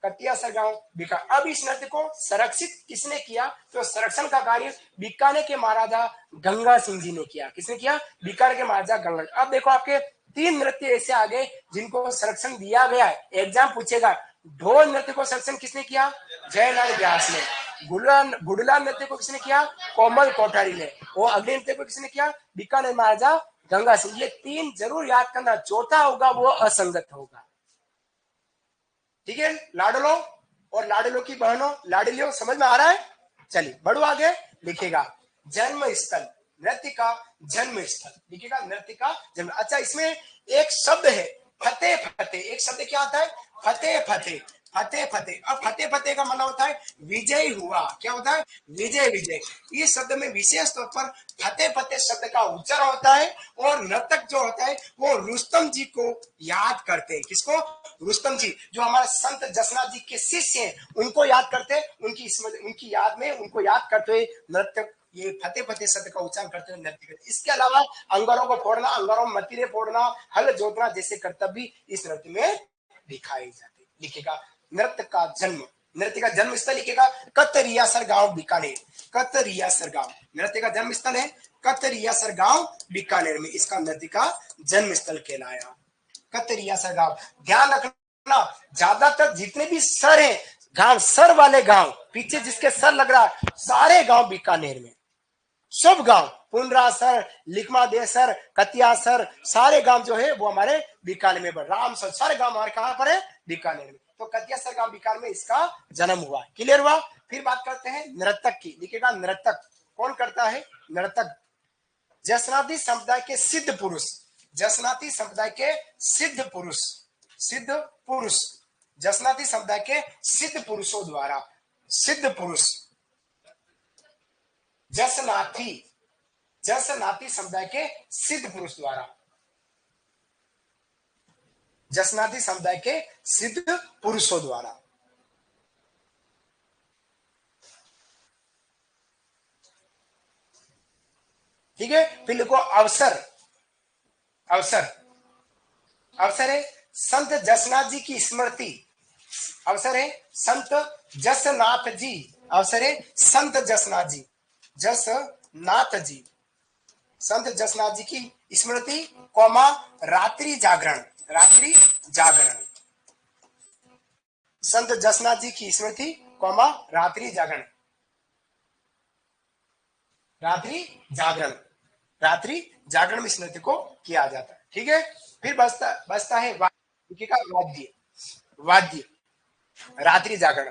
कटियासर गांव बीका। अब इस नृत्य को संरक्षित किसने किया? तो संरक्षण का कार्य बीकानेर के महाराजा गंगा सिंह जी ने किया। किसने किया? बीकानेर के महाराजा गंगा। अब देखो आपके तीन नृत्य ऐसे आ गए जिनको संरक्षण दिया गया है। एग्जाम पूछेगा, ढोल नृत्य को संरक्षण किसने किया? जयलाल व्यास ने। गुड़ला नृत्य को किसने किया? कोमल कोठारी ने। और अग्नि नृत्य को किसने किया? बीकानेर महाराजा गंगा सिंह, ये तीन जरूर याद करना, चौथा होगा वो असंगत होगा। ठीक है लाडलो और लाडलो की बहनों, लाडलियों, समझ में आ रहा है? चलिए बढ़ो आगे, लिखेगा जन्म स्थल, नृत्य का जन्म स्थल, लिखेगा नृत्य का जन्म। अच्छा इसमें एक शब्द है फतेह फतेह, एक शब्द क्या आता है? फतेह फतेह, फतेह फतेह। अब फतेह फतेह का मतलब होता है विजय हुआ, क्या होता है? विजय विजय। इस शब्द में विशेष तौर पर फतेह फतेह शब्द का उच्चारण होता है, और नर्तक जो होता है वो रुस्तम जी को याद करते हैं। किसको? रुस्तम जी, जो हमारे संत जसनाथ जी के शिष्य हैं, उनको याद करते, उनकी याद में उनको याद करते हुए नृत्य, ये फतेह फतेह शब्द का उच्चारण करते हुए नृत्य करते। इसके अलावा अंगारों को फोड़ना, अंगारों में मतीरे फोड़ना, हल जोतना जैसे कर्तव्य भी इस नृत्य में दिखाए जाते। लिखेगा नृत्य का जन्म, नृत्य का जन्म स्थल लिखेगा कतरियासर गांव बीकानेर, कतरियासर गांव नृत्य का जन्म स्थल है, कतरियासर गांव बीकानेर में इसका नृत्य का जन्म स्थल कहलाया, कतरियासर गांव। ध्यान रखना ज्यादातर जितने भी सर हैं गांव, सर वाले गांव, पीछे जिसके सर लग रहा है, सारे गांव बीकानेर में, सब गांव, पुनरा सर, लिखमा देसर, कतिया सर, सारे गांव जो है वो हमारे बीकानेर में, राम सर, सारे गांव हमारे कहां पर है? बीकानेर में। तो कतिया सर गांव बीकानेर में इसका जन्म हुआ। क्लियर हुआ? फिर बात करते हैं नर्तक की, लिखेगा नर्तक कौन करता है? नर्तक जसनाती संप्रदाय के सिद्ध पुरुष, जसनाती संप्रदाय के सिद्ध पुरुष, सिद्ध पुरुष, जसनाती संप्रदाय के सिद्ध पुरुषों द्वारा, सिद्ध पुरुष, जसनाती, जसनाती समुदाय के सिद्ध पुरुष द्वारा, जसनाती समुदाय के सिद्ध पुरुषों द्वारा। ठीक है, फिर लिखो अवसर, अवसर, अवसर है संत जसनाथ जी की स्मृति, अवसर है संत जसनाथ जी, अवसर है संत जसनाथ जी, जसनाथ जी, संत जसनाथ जी की स्मृति, कौमा रात्रि जागरण, रात्रि जागरण, संत जसनाथ जी की स्मृति, कौमा रात्रि जागरण, रात्रि जागरण, रात्रि जागरण में स्मृति को किया जाता है। ठीक है, फिर बचता है वाद्य का वाद्य, वाद्य रात्रि जागरण,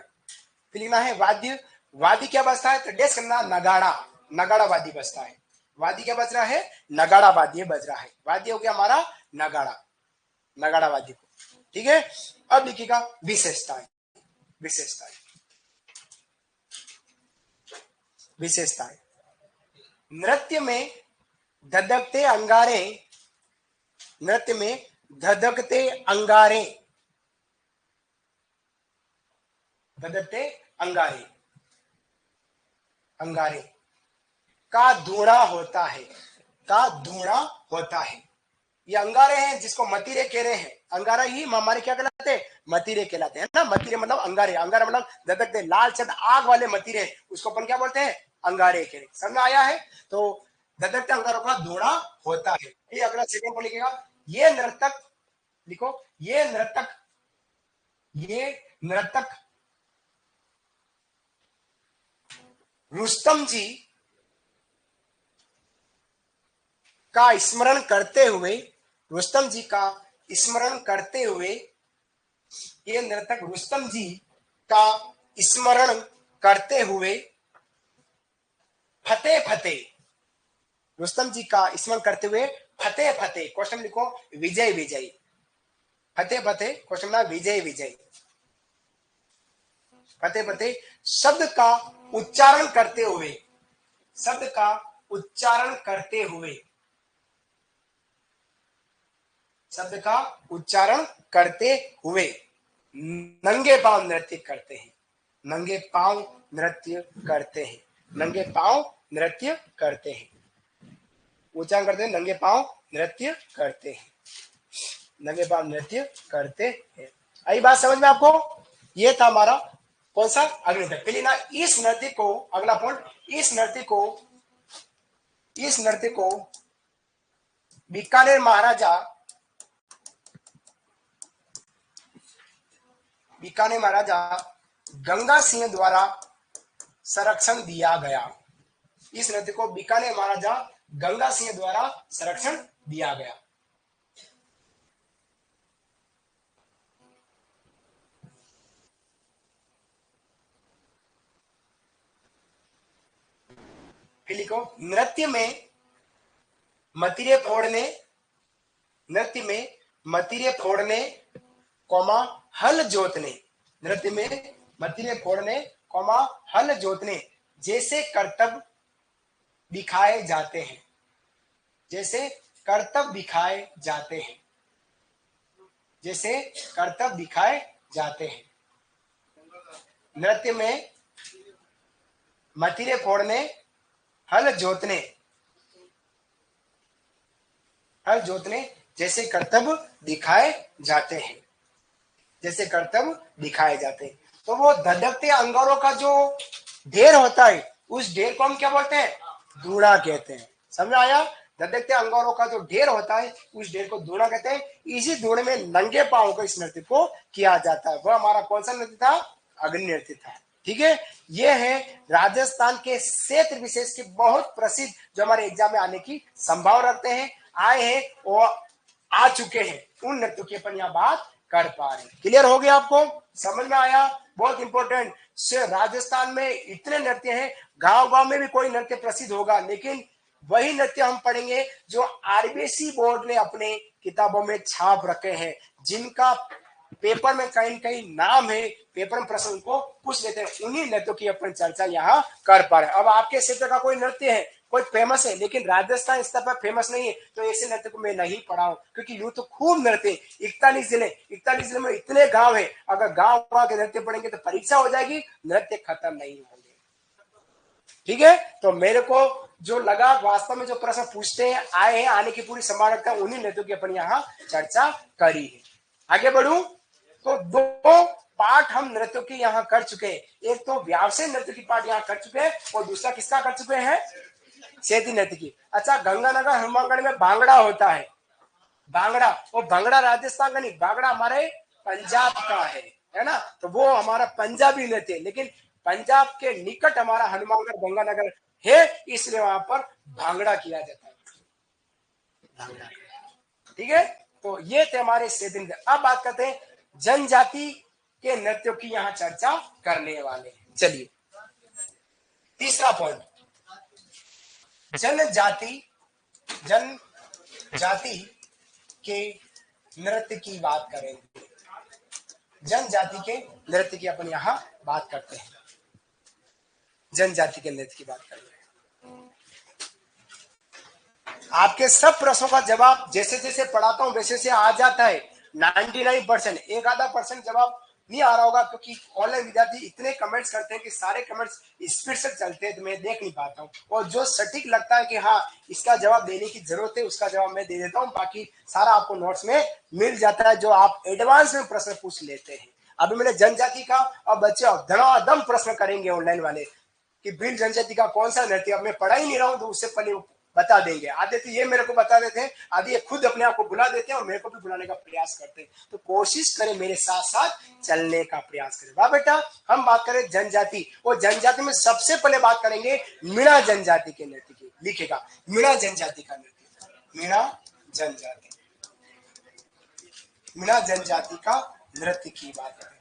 फिर लिखना है वाद्य, वाद्य क्या बचता है? तो डेस्क करना नगाड़ा, नगाड़ा वाद्य बचता है, वाद्य क्या बज रहा है? नगाड़ा वाद्य बज रहा है, वाद्य हो गया हमारा नगाड़ा, नगाड़ा वाद्य को। ठीक है, अब लिखिएगा विशेषताएं, विशेषताएं, विशेषताएं, नृत्य में धधकते अंगारे, नृत्य में धधकते अंगारे, धधकते अंगारे, अंगारे का धुआं होता है, का धुआं होता है। ये अंगारे हैं जिसको मतीरे कह रहे हैं, अंगारा ही हमारे क्या कहलाते हैं? मतीरे कहलाते हैं ना, मतीरे मतलब अंगारे, अंगारा मतलब धधकते लाल चंद आग वाले मतीरे, उसको अपन क्या बोलते हैं? अंगारे कह रहे। समझ आया है? तो धधकते अंगारों का धुआं होता है। ये अगला सेकंड पर लिखेगा ये नर्तक, लिखो ये नर्तक, ये नर्तक रुस्तम जी का स्मरण करते हुए, रुस्तम जी का स्मरण करते हुए, ये नर्तक रुस्तम जी का स्मरण करते हुए फतेह फतेह, रुस्तम जी का स्मरण करते हुए फतेह फतेह, क्वेश्चन लिखो विजय विजय, फतेह फतेह क्वेश्चन ना विजय विजय, फतेह फतेह शब्द का उच्चारण करते हुए, शब्द का उच्चारण करते हुए, शब्द का उच्चारण करते हुए नंगे पांव नृत्य करते हैं, नंगे पांव नृत्य करते हैं, नंगे पांव नृत्य करते हैं, उच्चारण करते हैं, नंगे पांव नृत्य करते हैं, नंगे पांव नृत्य करते हैं। आई बात समझ में आपको? ये था हमारा कौन सा? अग्नि तक। पहले ना इस नृत्य को, अगला पॉइंट, इस नृत्य को, इस नृत्य को बीकानेर महाराजा, बीकानेर महाराजा गंगा सिंह द्वारा संरक्षण दिया गया, इस नृत्य को बीकानेर महाराजा गंगा सिंह द्वारा संरक्षण दिया गया। फिर लिखो मतीरे फोड़ने नृत्य में मतीरे फोड़ने कौमा हल जोतने, नृत्य में मतीरे फोड़ने कौमा हल जोतने जैसे कर्तव्य दिखाए जाते हैं, जैसे कर्तव्य दिखाए जाते हैं, जैसे कर्तव्य दिखाए जाते हैं। नृत्य में मतीरे फोड़ने हल जोतने, हल जोतने जैसे कर्तव्य दिखाए जाते हैं, जैसे कर्तव्य दिखाए जाते हैं। तो वो धधकते अंगारों का जो ढेर होता है उस ढेर को हम क्या बोलते हैं? धूणा कहते हैं। समझ आया? धधकते अंगारों का जो ढेर होता है उस ढेर को धूणा कहते हैं। इसी धूणे में नंगे पांव को इस नृत्य को किया जाता है। वह हमारा कौन सा नृत्य था? अग्नि नृत्य था। ठीक है, ये है राजस्थान के क्षेत्र विशेष के बहुत प्रसिद्ध, जो हमारे एग्जाम में आने की संभावना रखते हैं, आए हैं और आ चुके हैं, उन नृत्यों की अपन यहाँ बात कर पा रहे हैं। क्लियर हो गया? आपको समझ में आया? बहुत इंपॉर्टेंट, राजस्थान में इतने नृत्य हैं, गांव गांव में भी कोई नृत्य प्रसिद्ध होगा, लेकिन वही नृत्य हम पढ़ेंगे जो आरबीएसई बोर्ड ने अपने किताबों में छाप रखे हैं, जिनका पेपर में कहीं कहीं नाम है, पेपर में प्रश्न को पूछ लेते हैं, उन्हीं नृत्यों की अपन चर्चा यहाँ कर पा रहे हैं। अब आपके क्षेत्र का कोई नृत्य है, कोई फेमस है, लेकिन राजस्थान स्तर पर फेमस नहीं है, तो ऐसे नृत्य को मैं नहीं पढ़ाऊं, क्योंकि यूं तो खूब नृत्य 41 जिले में इतने गांव है, अगर गांव गांव के नृत्य पढ़ेंगे तो परीक्षा हो जाएगी, नृत्य खत्म नहीं होंगे। ठीक है, तो मेरे को जो लगा वास्तव में जो प्रश्न पूछते हैं, आए हैं, आने की पूरी संभावना रखता है, उन्हीं नृत्यों की अपन यहाँ चर्चा करी है। आगे बढ़ू तो दो पाठ हम नृत्यों की यहाँ कर चुके हैं। एक तो व्यावसायिक नृत्य की पाठ यहाँ कर चुके हैं और दूसरा किसका कर चुके हैं? क्षेत्रीय नृत्य की। अच्छा, गंगानगर हनुमानगढ़ में भांगड़ा होता है, भांगड़ा, वो भांगड़ा राजस्थान का नहीं, भांगड़ा हमारे पंजाब का है ना, तो वो हमारा पंजाबी नृत्य है, लेकिन पंजाब के निकट हमारा हनुमानगढ़ गंगानगर है, इसलिए वहां पर भांगड़ा किया जाता है, भांगड़ा। ठीक है, तो ये थे हमारे क्षेत्रीय। अब बात करते हैं जनजाति के नृत्यों की यहाँ चर्चा करने वाले। चलिए, तीसरा पॉइंट, जनजाति जनजाति के नृत्य की बात करेंगे। जनजाति के नृत्य की अपन यहाँ बात करते हैं, जनजाति के नृत्य की बात करेंगे। आपके सब प्रश्नों का जवाब जैसे जैसे पढ़ाता हूं वैसे से आ जाता है। 99%, एक आधा परसेंट जवाब नहीं आ रहा होगा, क्योंकि ऑनलाइन विद्यार्थी इतने कमेंट्स करते हैं कि सारे कमेंट्स स्पीड से चलते हैं तो मैं देख नहीं पाता हूँ, और जो सटीक लगता है कि हाँ इसका जवाब देने की जरूरत है, उसका जवाब मैं दे देता हूँ, बाकी सारा आपको नोट्स में मिल जाता है, जो आप एडवांस में प्रश्न पूछ लेते हैं। अभी मैंने जनजाति का, अब बच्चे धड़ाधम प्रश्न करेंगे ऑनलाइन वाले कि भील जनजाति का कौन सा नृत्य, अब मैं पढ़ा ही नहीं रहा हूँ तो उससे पहले बता देंगे। आधे तो ये मेरे को बता देते हैं, आधे ये खुद अपने आप को बुला देते हैं और मेरे को भी बुलाने का प्रयास करते हैं। तो कोशिश करें मेरे साथ साथ चलने का प्रयास करें। वाह बेटा, हम बात करें जनजाति, और जनजाति में सबसे पहले बात करेंगे मीणा जनजाति के नृत्य की। लिखेगा मीणा जनजाति का नृत्य, मीणा जनजाति, मीणा जनजाति का नृत्य की बात करें,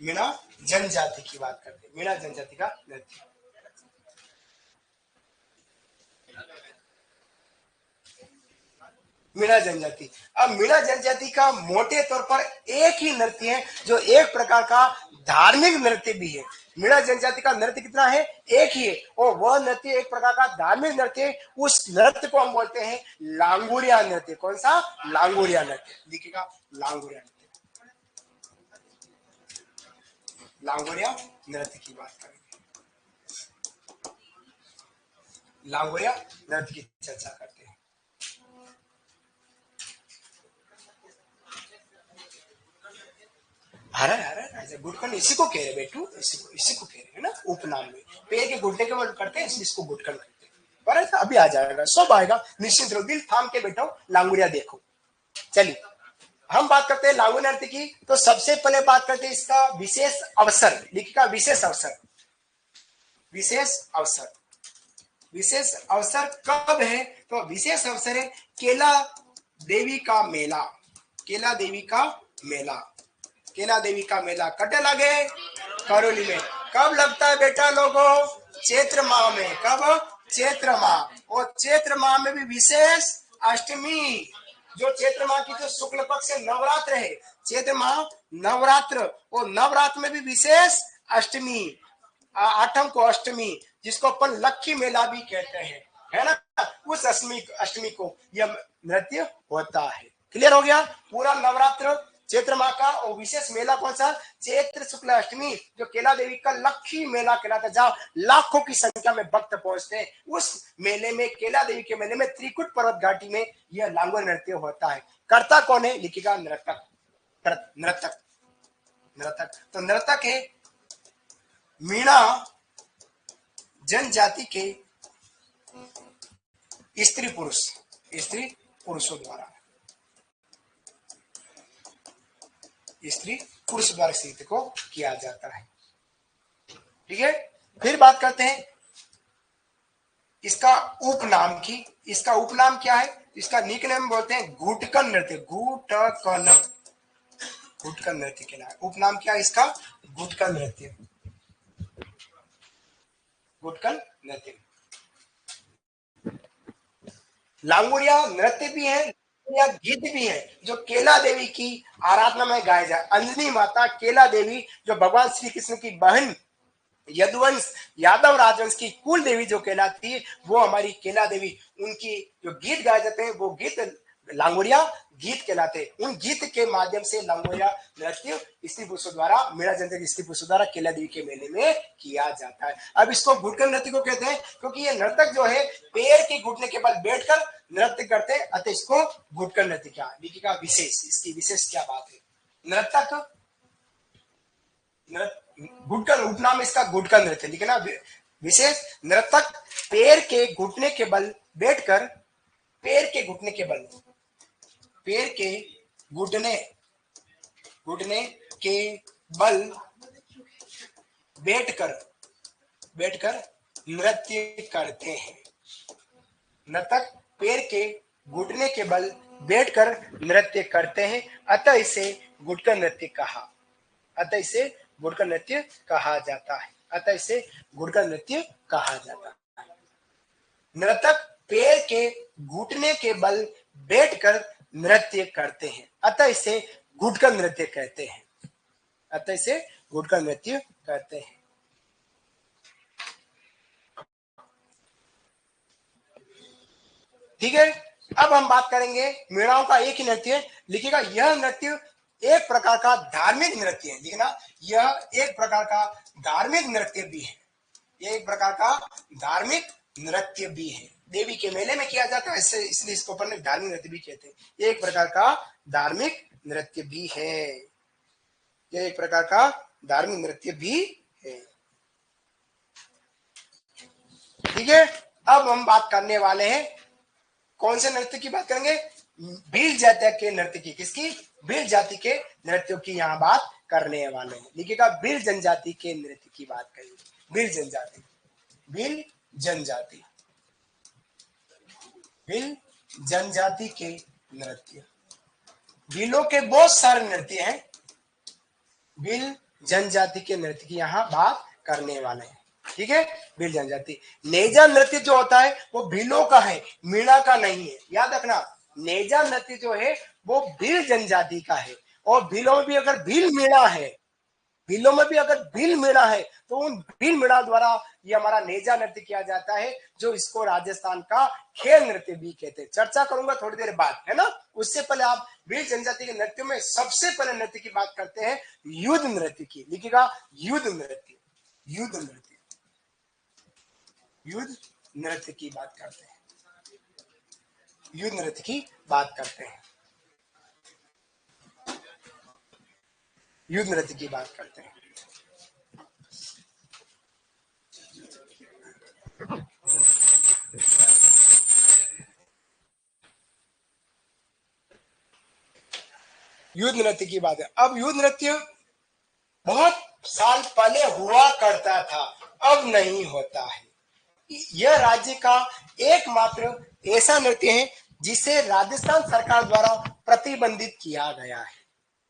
मीणा जनजाति की बात करते हैं, मीणा जनजाति का नृत्य। मीणा जनजाति, अब मीणा जनजाति का मोटे तौर पर एक ही नृत्य है, जो एक प्रकार का धार्मिक नृत्य भी है। मीणा जनजाति का नृत्य कितना है? एक ही है, और वह नृत्य एक प्रकार का धार्मिक नृत्य है। उस नृत्य को हम बोलते हैं लांगुरिया नृत्य। कौन सा? लांगुरिया नृत्य। लिखिएगा लांगुरिया नृत्य, लांगुरिया नृत्य की बात करेंगे, लांगुरिया नृत्य की चर्चा करते हैं। हरा हरा गुटकन इसी को कह रहे बेटू, इसी को कह रहे हैं ना, उपनाम में पेड़ के घुटने के मतलब करते हैं, इसलिए इसको गुटकन कहते हैं। पर अभी आ जाएगा, सब आएगा, निश्चित रहो, दिल थाम के बैठो, लांगुरिया देखो। चलिए, हम बात करते हैं लांगुरिया नृत्य की, तो सबसे पहले बात करते हैं इसका विशेष अवसर। लिखिएगा विशेष अवसर, विशेष अवसर। विशेष अवसर कब है? तो विशेष अवसर है केला देवी का मेला। केला देवी का मेला, केला देवी का मेला कटे लगे करौली में। कब लगता है बेटा लोगों? चैत्र माह में। कब? चैत्र माह। और चैत्र माह में भी विशेष अष्टमी, जो चैत्र माह की जो शुक्ल पक्ष से नवरात्र है, चैत्र माह नवरात्र, और नवरात्र में भी विशेष अष्टमी, आठम को अष्टमी, जिसको अपन लक्ष्मी मेला भी कहते हैं, है ना। उस अष्टमी को यह नृत्य होता है। क्लियर हो गया? पूरा नवरात्र चैत्र माह का, और विशेष मेला कौन सा? चैत्र शुक्ल अष्टमी, जो केला देवी का लक्ष्मी मेला कहलाता है, जहाँ लाखों की संख्या में भक्त पहुंचते हैं। उस मेले में, केला देवी के मेले में, त्रिकुट पर्वत घाटी में यह लांगोर नृत्य होता है। करता कौन है? लिखिएगा नर्तक। नर्तक, नर्तक। तो नर्तक है मीणा जनजाति के स्त्री पुरुष, स्त्री पुरुषों द्वारा, स्त्री पुरुष द्वारा नृत्य को किया जाता है। ठीक है, फिर बात करते हैं इसका उपनाम की। इसका उपनाम क्या है? इसका निक नेम बोलते हैं घुटकन नृत्य। घुटकन, घुटकन नृत्य के नाम। उपनाम क्या है इसका? घुटकन नृत्य, घुटकन नृत्य। लांगुरिया नृत्य भी है या गीत भी है, जो केला देवी की आराधना में गाया जाए। अंजनी माता केला देवी, जो भगवान श्री कृष्ण की बहन, यदुवंश यादव राजवंश की कुल देवी जो कहलाती है, वो हमारी केला देवी। उनकी जो गीत गाए जाते हैं, वो गीत लांगोरिया गीत कहलाते हैं। उन गीत के माध्यम से लांगोरिया नृत्य स्त्री पुरुषों द्वारा, मेरा जनता के स्त्री पुरुषों द्वारा केला देवी के मेले में किया जाता है। अब इसको घुटकन नृत्य को कहते हैं, क्योंकि ये नर्तक जो है पैर के घुटने के बल बैठकर नृत्य करते हैं, अतः इसको घुटकन नृत्य। क्या लिखिएगा विशेष, इसकी विशेष क्या बात है? नर्तक, घुटकन, उपनाम इसका घुटकन नृत्य। लिखे ना विशेष। नर्तक पैर के घुटने के बल बैठकर, पैर के घुटने के बल, पैर के घुटने, घुटने के बल बैठकर, बैठकर नृत्य करते हैं। नर्तक पैर के घुटने के बल बैठकर नृत्य करते हैं, अतः इसे घुटकन नृत्य कहा, अतः इसे घुटकन नृत्य कहा जाता है, अतः इसे घुटकन नृत्य कहा जाता है। नर्तक पैर के घुटने के बल बैठकर नृत्य करते हैं, अतः इसे घुटकन नृत्य कहते हैं, अतः इसे घुटकन नृत्य कहते हैं। ठीक है, अब हम बात करेंगे मीणाओं का एक ही नृत्य है। लिखिएगा यह नृत्य एक प्रकार का धार्मिक नृत्य है। लिखना, यह एक प्रकार का धार्मिक नृत्य भी है, यह एक प्रकार का धार्मिक नृत्य भी है। देवी के मेले में किया जाता है, इसलिए इसको अपन धार्मिक नृत्य भी कहते हैं। यह एक प्रकार का धार्मिक नृत्य भी है, यह एक प्रकार का धार्मिक नृत्य भी है। ठीक है, अब हम बात करने वाले हैं कौन से नृत्य की बात करेंगे? भील जाति के नृत्य की। किसकी? भील जाति के नृत्यों की यहाँ बात करने वाले हैं। लिखिएगा भील जनजाति के नृत्य की बात करेंगे। भील जनजाति, भील जनजाति, भील जनजाति के नृत्य। भीलों के बहुत सारे नृत्य हैं, भील जनजाति के नृत्य की यहाँ बात करने वाले हैं। ठीक है, भील जनजाति। नेजा नृत्य जो होता है वो भीलों का है, मीणा का नहीं है। याद रखना, नेजा नृत्य जो है वो भील जनजाति का है। और भीलों में भी अगर भील मीणा है, भीलों में भी अगर भील मीणा है, तो उन भील मीणा द्वारा ये हमारा नेजा नृत्य किया जाता है, जो इसको राजस्थान का खेल नृत्य भी कहते हैं। चर्चा करूंगा थोड़ी देर बाद, है ना। उससे पहले आप भील जनजाति के नृत्य में सबसे पहले नृत्य की बात करते हैं युद्ध नृत्य की। लिखिएगा युद्ध नृत्य, युद्ध नृत्य, युद्ध नृत्य की बात करते हैं, युद्ध नृत्य की बात करते हैं, युद्ध नृत्य की बात करते हैं। युद्ध नृत्य की बात है। अब युद्ध नृत्य बहुत साल पहले हुआ करता था, अब नहीं होता है। यह राज्य का एकमात्र ऐसा नृत्य है जिसे राजस्थान सरकार द्वारा प्रतिबंधित किया गया है।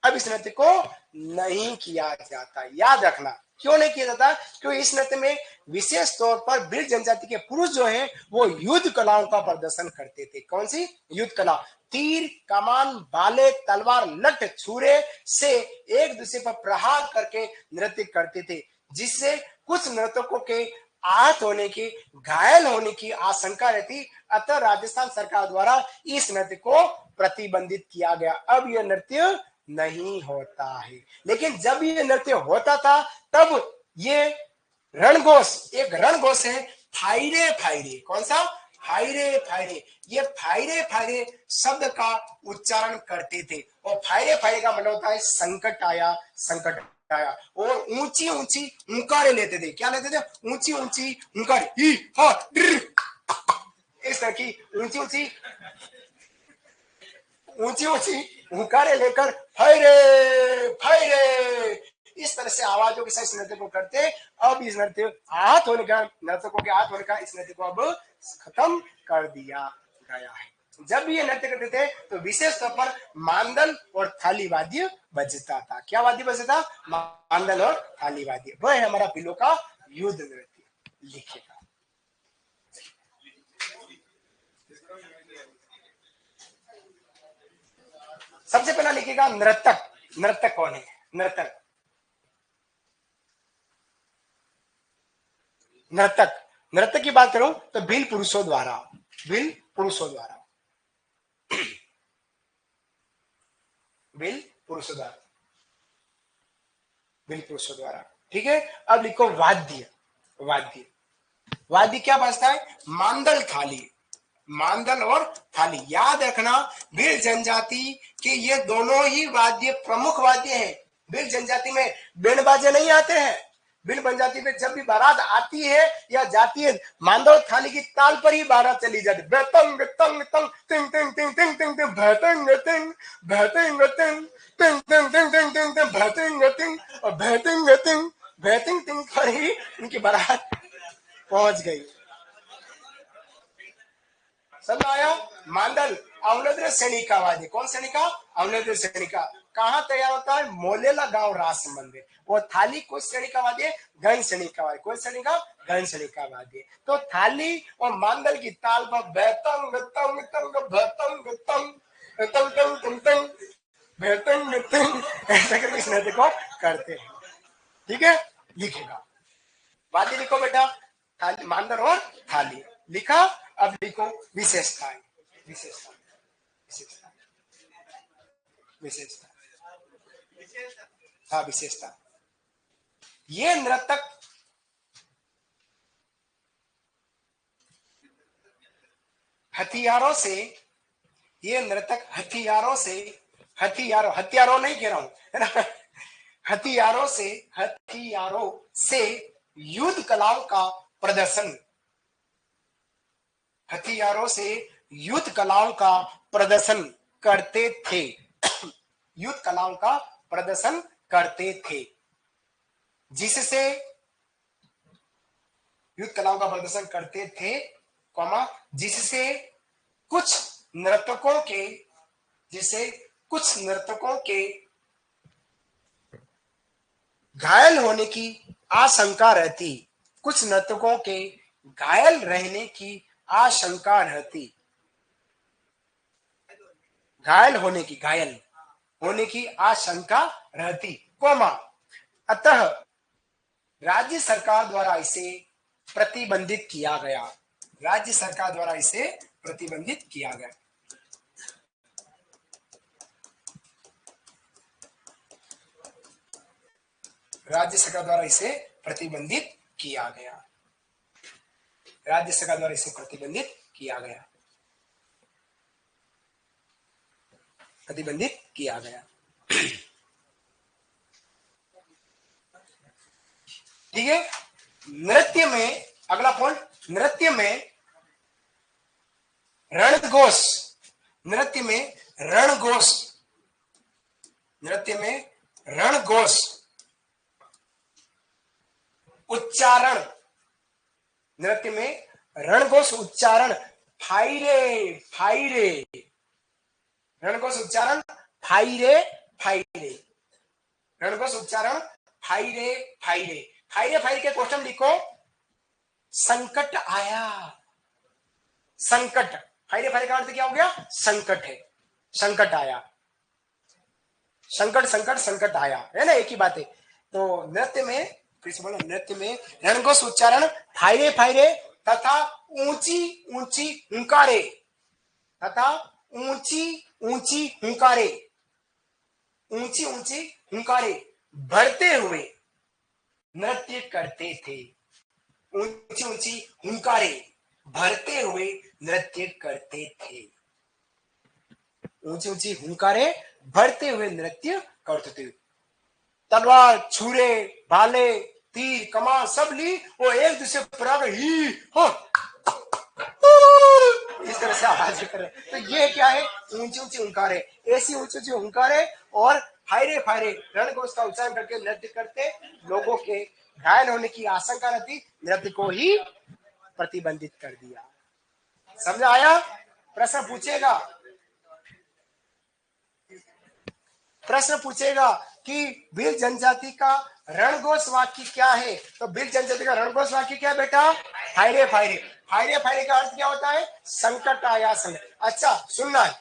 अब इस नृत्य को नहीं किया जाता, याद रखना। क्यों नहीं किया जाता? क्योंकि इस नृत्य में विशेष तौर पर भील जनजाति के पुरुष जो हैं वो युद्ध कलाओं का प्रदर्शन करते थे। कौन सी युद्ध कला? तीर, कमान, भाले, तलवार, लठ, छुरे से एक दूसरे पर प्रहार करके नृत्य करते थे, जिससे कुछ नर्तकों के आहत होने की, घायल होने की आशंका रहती। अतः राजस्थान सरकार द्वारा इस नृत्य को प्रतिबंधित किया गया। अब यह नृत्य नहीं होता है। लेकिन जब ये नृत्य होता था तब ये रणघोष, एक रणघोष है फायरे फायरे। कौन सा? फायरे फायरे। ये फायरे फायरे शब्द का उच्चारण करते थे और फायरे फायरे का मतलब होता है संकट आया, संकट आया। और ऊंची ऊंची ऊंकारे लेते थे। क्या लेते थे? ऊंची ऊंची ऊंकारे, ही हा इस तरह की ऊंची ऊंची ऊंची ऊंची हुंकारे लेकर फैरे फैरे इस तरह से आवाजों के साथ इस नृत्य को करते। अब इस नृत्य आहत होने का, नर्तकों के आहत होने का इस नृत्य को अब खत्म कर दिया गया है। जब ये नृत्य करते थे तो विशेष तौर पर मांदल और थाली वाद्य बजता था। क्या वाद्य बजता था? मांदल और थाली वाद्य। वह है हमारा भीलों का युद्ध नृत्य। लिखेगा सबसे पहला लिखेगा नर्तक। नर्तक कौन है? नर्तक, नर्तक, नर्तक की बात करूं तो भील पुरुषों द्वारा, भील पुरुषों द्वारा, भील पुरुषों द्वारा, भील पुरुषों द्वारा। ठीक है। अब लिखो वाद्य। वाद्य, वाद्य क्या बजता है? मांदल, थाली। मांदल और थाली। याद रखना भील जनजाति के ये दोनों ही वाद्य प्रमुख वाद्य हैं। भील जनजाति में बैंड बाजे नहीं आते हैं। भील जनजाति में जब भी बारात आती है या जाती है, मांदल थाली की ताल पर ही बारात चली जाती। बेतंग तंग तंग तिंग तिंग तिंग तिंग तिंग तिंग भतंग तिंग भतंग तिंग तिंग तिंग तिंग तिंग तिंग तिंग भतंग तिंग और भतंग तिंग भतंग तिंग पर ही उनकी बारात पहुंच गई। समझ आया? मांडल अवलेद्र श्रेणी का वाद्य। कौन श्रेणी का? अवलेद्र श्रेणी का। कहाँ तैयार होता है? मोलेला गांव रास मंदिर। वो थाली कौन श्रेणी का वाद्य? घन श्रेणी का वाद्य। कौन श्रेणी का? घन श्रेणी का वाद्य। तो थाली और मांडल की ताल पर बेतंग तंग तंग भतंग तंग तंग तंग तंग तंग बेतंग तंग ऐसा करके इस नृत्य को करते हैं। ठीक है। लिखेगा वाद्य, लिखो बेटा। थाली, मांदर और थाली लिखा। अब लिखो विशेषताएं। विशेषता, विशेषता, विशेषता। हाँ, विशेषता। ये नृतक हथियारों से, ये नृतक हथियारों से, हथियारों, हथियारों नहीं कह रहा हूं, है ना? हथियारों से, हथियारों से युद्ध कलाओं का प्रदर्शन, हथियारों से युद्ध कलाओं का प्रदर्शन करते थे। युद्ध कलाओं का प्रदर्शन करते थे, जिससे युद्ध कलाओं का प्रदर्शन करते थे, कौमा, जिससे कुछ नर्तकों के, जिससे कुछ नर्तकों के घायल होने की आशंका रहती। कुछ नर्तकों के घायल रहने की आशंका रहती। घायल होने की, घायल होने की आशंका रहती, कोमा, अतः राज्य सरकार द्वारा इसे प्रतिबंधित किया गया। राज्य सरकार द्वारा इसे प्रतिबंधित किया गया। राज्य सरकार द्वारा इसे प्रतिबंधित किया गया। राज्य सरकार द्वारा इसे प्रतिबंधित किया गया। प्रतिबंधित किया गया। ठीक है। नृत्य में अगला पॉइंट, नृत्य में रणघोष, नृत्य में रणघोष, नृत्य में रणघोष उच्चारण, नृत्य में रणघोष उच्चारण फाइरे फाइरे, रणघोष उच्चारण फाइरे फाइरे, रणघोष उच्चारण फाइरे फाइरे। फाइरे फाइरे के क्वेश्चन लिखो। संकट आया, संकट, फाइरे फाइरे का अर्थ क्या हो गया? संकट है, संकट आया, संकट संकट संकट आया, है ना, एक ही बात है। तो नृत्य में, फिर से बोलो, नृत्य में रणघोष उच्चारण फाइरे फाइरे तथा ऊंची ऊंची हुंकारे, तथा ऊंची ऊंची हुंकारे, ऊंची ऊंची हुंकारे भरते हुए नृत्य करते थे। ऊंची ऊंची हुंकारे भरते हुए नृत्य करते थे। ऊंची ऊंची हुंकारे भरते हुए नृत्य करते थे। तलवार, छुरे, भाले, तीर, कमान सब ली, वो एक दूसरे पर ही इस तरह से आवाज कर रहे। तो ये क्या है? ऊंची ऊंची हुंकारे, ऐसी ऊंची ऊंची हुंकारे और फायरे फायरे रणघोष का उच्चारण करके नृत्य करते। लोगों के घायल होने की आशंका रहती, नृत्य को ही प्रतिबंधित कर दिया। समझ आया? प्रश्न पूछेगा, प्रश्न पूछेगा कि भील जनजाति का रणघोष वाक्य क्या है? तो भील जनजाति का रणघोष वाक्य क्या है बेटा? फायरे फायरे। फायरे फायरे का अर्थ क्या होता है? संकट आया, संकट। अच्छा सुनना है,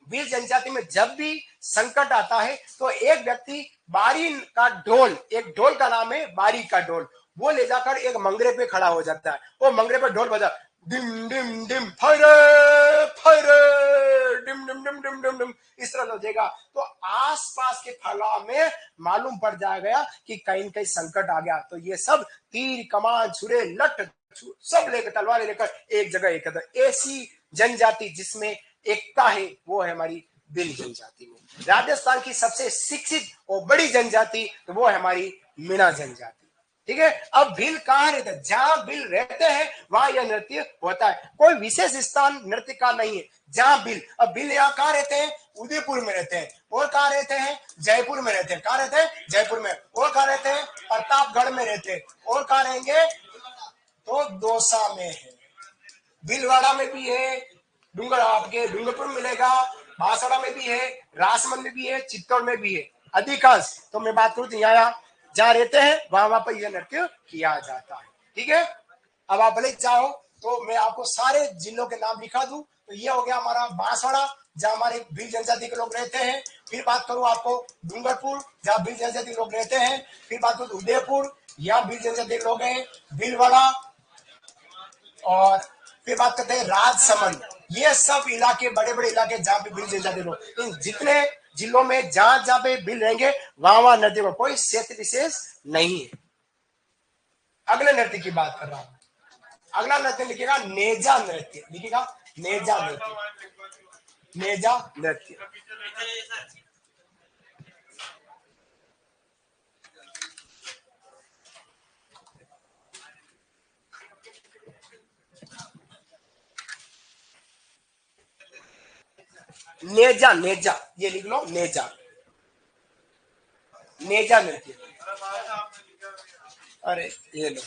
भील जनजाति में जब भी संकट आता है तो एक व्यक्ति बारी का ढोल, एक ढोल का नाम है बारी का ढोल, वो ले जाकर एक मंगरे पे खड़ा हो जाता है। वो मंगरे पे ढोल बजा, डिम डिम डिम फायरे फायरे, डिम डिम डिम डिम डिम डिम, इस तरह बजेगा। तो आसपास के फैलाव में मालूम पड़ जाएगा कि कहीं कहीं संकट आ गया। तो ये सब तीर, कमान, छुरे, लठ सब लेकर, तलवार लेकर एक जगह एकत्र। ऐसी जनजाति जिसमें एकता है वो है हमारी भील जनजाति में। राजस्थान की सबसे शिक्षित और बड़ी जनजाति तो वो है हमारी मीणा जनजाति। ठीक है। अब भील कहाँ रहते हैं? जहां भील रहते हैं वहां यह नृत्य होता है। कोई विशेष स्थान नृत्य का नहीं है जहां भील। अब भील यहाँ कहाँ रहते हैं? उदयपुर में रहते हैं। और कहाँ रहते हैं? जयपुर में रहते हैं। कहाँ रहते हैं? जयपुर में। और कहाँ रहते हैं? प्रतापगढ़ में रहते हैं। और कहाँ रहेंगे? तो दौसा में है, भीलवाड़ा में भी है, डूंगर आपके डूंगरपुर में मिलेगा, बांसवाड़ा में भी है, राजसमंद में भी है, चित्तौड़ में भी है। अधिकांश तो मैं बात करूं तो यहाँ जहाँ रहते हैं वहां वहां पर यह नृत्य किया जाता है। ठीक है। अब आप भले चाहो तो मैं आपको सारे जिलों के नाम लिखा दूं। तो ये हो गया हमारा बांसवाड़ा जहाँ हमारे भील जनजाति के लोग रहते हैं। फिर बात करूं आपको डूंगरपुर जहाँ भील जनजाति के लोग रहते हैं। फिर बात करूं उदयपुर, यहाँ भील जनजाति के लोग हैं। भीलवाड़ा, और फिर बात करते हैं राजसमंद। ये सब इलाके बड़े बड़े इलाके जहाँ पे भील जनजाति लोग, इन जितने जिलों में जहां जहां पे भील रहेंगे वहां वहां नृत्य में कोई क्षेत्र विशेष नहीं है। अगले नृत्य की बात कर रहा हूं। अगला नृत्य लिखेगा नेजा नृत्य, लिखेगा नेजा नृत्य, नेजा नृत्य। नेजा, नेजा ये लिख लो, नेजा, नेजा नृत्य। अरे ये लो,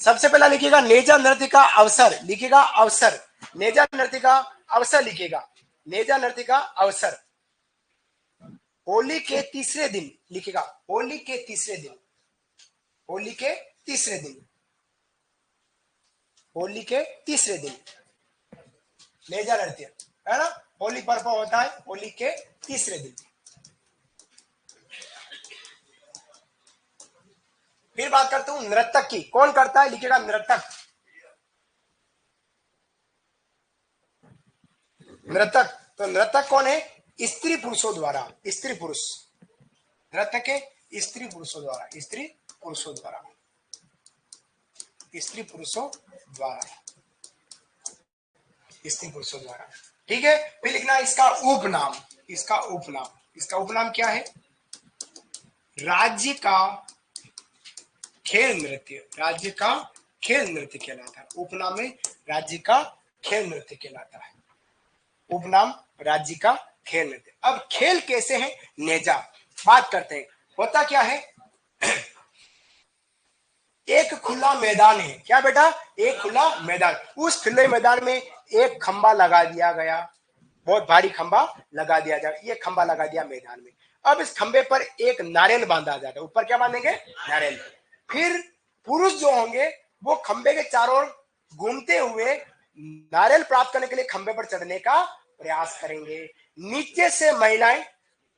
सबसे पहला लिखिएगा नेजा नृत्य का अवसर, लिखिएगा अवसर, नेजा नृत्य का अवसर लिखिएगा, नेजा नृत्य का अवसर। होली के तीसरे दिन लिखिएगा, होली के तीसरे दिन, होली के तीसरे दिन, होली के तीसरे दिन नेजा नृत्य, है ना। होली पर्व होता है होली के तीसरे दिन। फिर बात करता हूं नृतक की, कौन करता है? लिखिएगा नृतक, नृतक। तो नृतक कौन है? स्त्री पुरुषों द्वारा, स्त्री पुरुष नृतक है, स्त्री पुरुषों द्वारा, स्त्री पुरुषों द्वारा, स्त्री पुरुषों द्वारा, स्त्री पुरुषों द्वारा। ठीक है। फिर लिखना इसका उपनाम, इसका उपनाम, इसका उपनाम क्या है? राज्य का खेल नृत्य, राज्य का खेल नृत्य कहलाता है। उपनाम में राज्य का खेल नृत्य कहलाता है। उपनाम राज्य का खेल नृत्य। अब खेल कैसे है? नेजा। बात करते हैं, होता क्या है? एक खुला मैदान है, क्या बेटा? एक खुला मैदान। उस खुले मैदान में एक खंबा लगा दिया गया, बहुत भारी खंबा लगा दिया जाए। ये खंबा लगा दिया मैदान में। अब इस खंबे पर एक नारियल बांधा जाता है। ऊपर क्या बांधेंगे? नारियल। फिर पुरुष जो होंगे वो खंबे के चारों ओर घूमते हुए नारियल प्राप्त करने के लिए खंबे पर चढ़ने का प्रयास करेंगे। नीचे से महिलाएं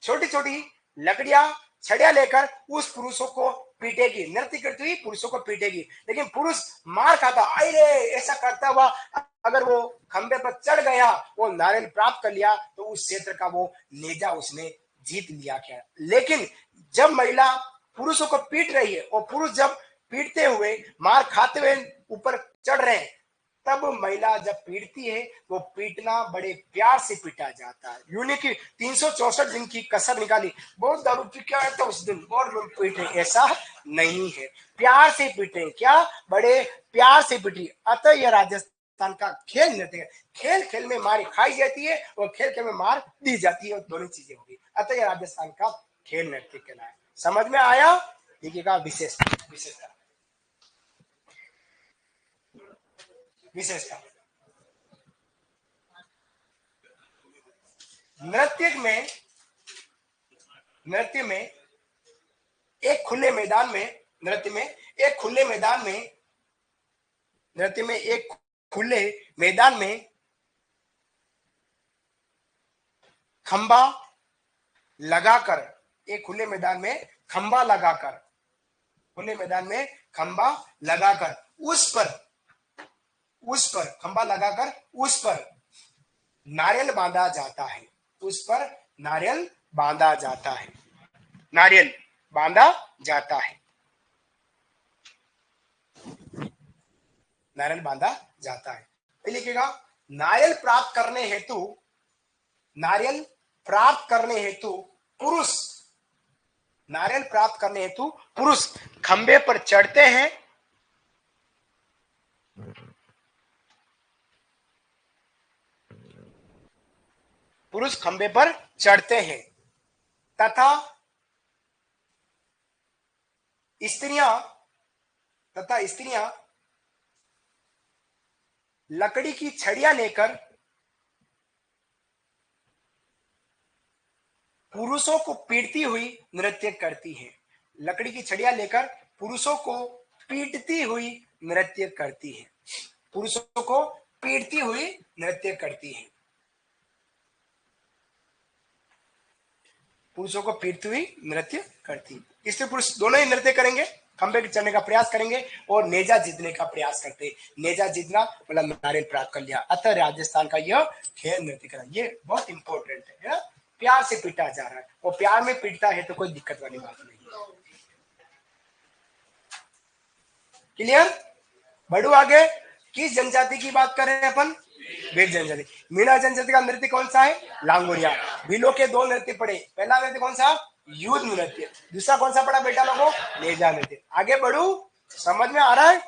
छोटी छोटी लकड़ियां, छड़ियां लेकर उस पुरुषों को पीटेगी, नृत्य करती हुई पुरुषों को पीटेगी। लेकिन पुरुष मार खाता, अरे ऐसा करता हुआ अगर वो खंबे पर चढ़ गया, वो नारियल प्राप्त कर लिया, तो उस क्षेत्र का वो नेजा उसने जीत लिया क्या। लेकिन जब महिला पुरुषों को पीट रही है और पुरुष जब पीटते हुए, मार खाते हुए ऊपर चढ़ रहे हैं, तब महिला जब पीटती है वो पीटना बड़े प्यार से पीटा जाता है। यूं कि 364 दिन की कसर निकाली, बहुत दारू पी क्या है तो उस दिन और लोग पीटे, ऐसा नहीं है। प्यार से पीटे, क्या? बड़े प्यार से पीटी। अतः यह राजस्थान का खेल नृत्य है। खेल खेल में मार खाई जाती है और खेल खेल में मार दी जाती है, और दोनों चीजें होगी। अतः यह राजस्थान का खेल नृत्य कहलाता है। समझ में आया? देखिएगा विशेषता, विशेषता, विशेषता। नृत्य में, नृत्य में एक खुले मैदान में, नृत्य में एक खुले मैदान में, नृत्य में एक खुले मैदान में खंबा लगाकर, एक खुले मैदान में खंबा लगाकर, खुले मैदान में खंबा लगाकर उस पर खंबा लगाकर उस पर नारियल बांधा जाता है। उस पर नारियल बांधा जाता है, नारियल बांधा जाता है, नारियल बांधा जाता है। तो लिखिएगा, नारियल प्राप्त करने हेतु, नारियल प्राप्त करने हेतु पुरुष, नारियल प्राप्त करने हेतु पुरुष खंबे पर चढ़ते हैं, पुरुष खंबे पर चढ़ते हैं, तथा स्त्रियां, तथा स्त्रियां लकड़ी की छड़ियां लेकर पुरुषों को पीटती हुई नृत्य करती है। लकड़ी की छड़ियां लेकर पुरुषों को पीटती हुई नृत्य करती है, पुरुषों को पीटती हुई नृत्य करती है, पुरुषों को पीटती हुई नृत्य करती है। स्त्री पुरुष दोनों ही नृत्य करेंगे, खंबे पे चढ़ने का प्रयास करेंगे और नेजा जीतने का प्रयास करते हैं। नेजा जीतना मतलब नारियल प्राप्त कर लिया। अतः राजस्थान का यह खेल नृत्य करा, ये बहुत इंपॉर्टेंट है। प्यार से पीटा जा रहा है, और प्यार में पीटता है तो कोई दिक्कत वाली बात नहीं। क्लियर? बढ़ू आगे। किस जनजाति की बात कर रहे हैं अपन? भेड़ जनजाति। मीणा जनजाति का नृत्य कौन सा है? लांगोरिया। भीलों के दो नृत्य पड़े, पहला नृत्य कौन सा? युद्ध नृत्य। दूसरा कौन सा पड़ा बेटा लोगों? नेजा नृत्य। आगे बढ़ू, समझ में आ रहा है?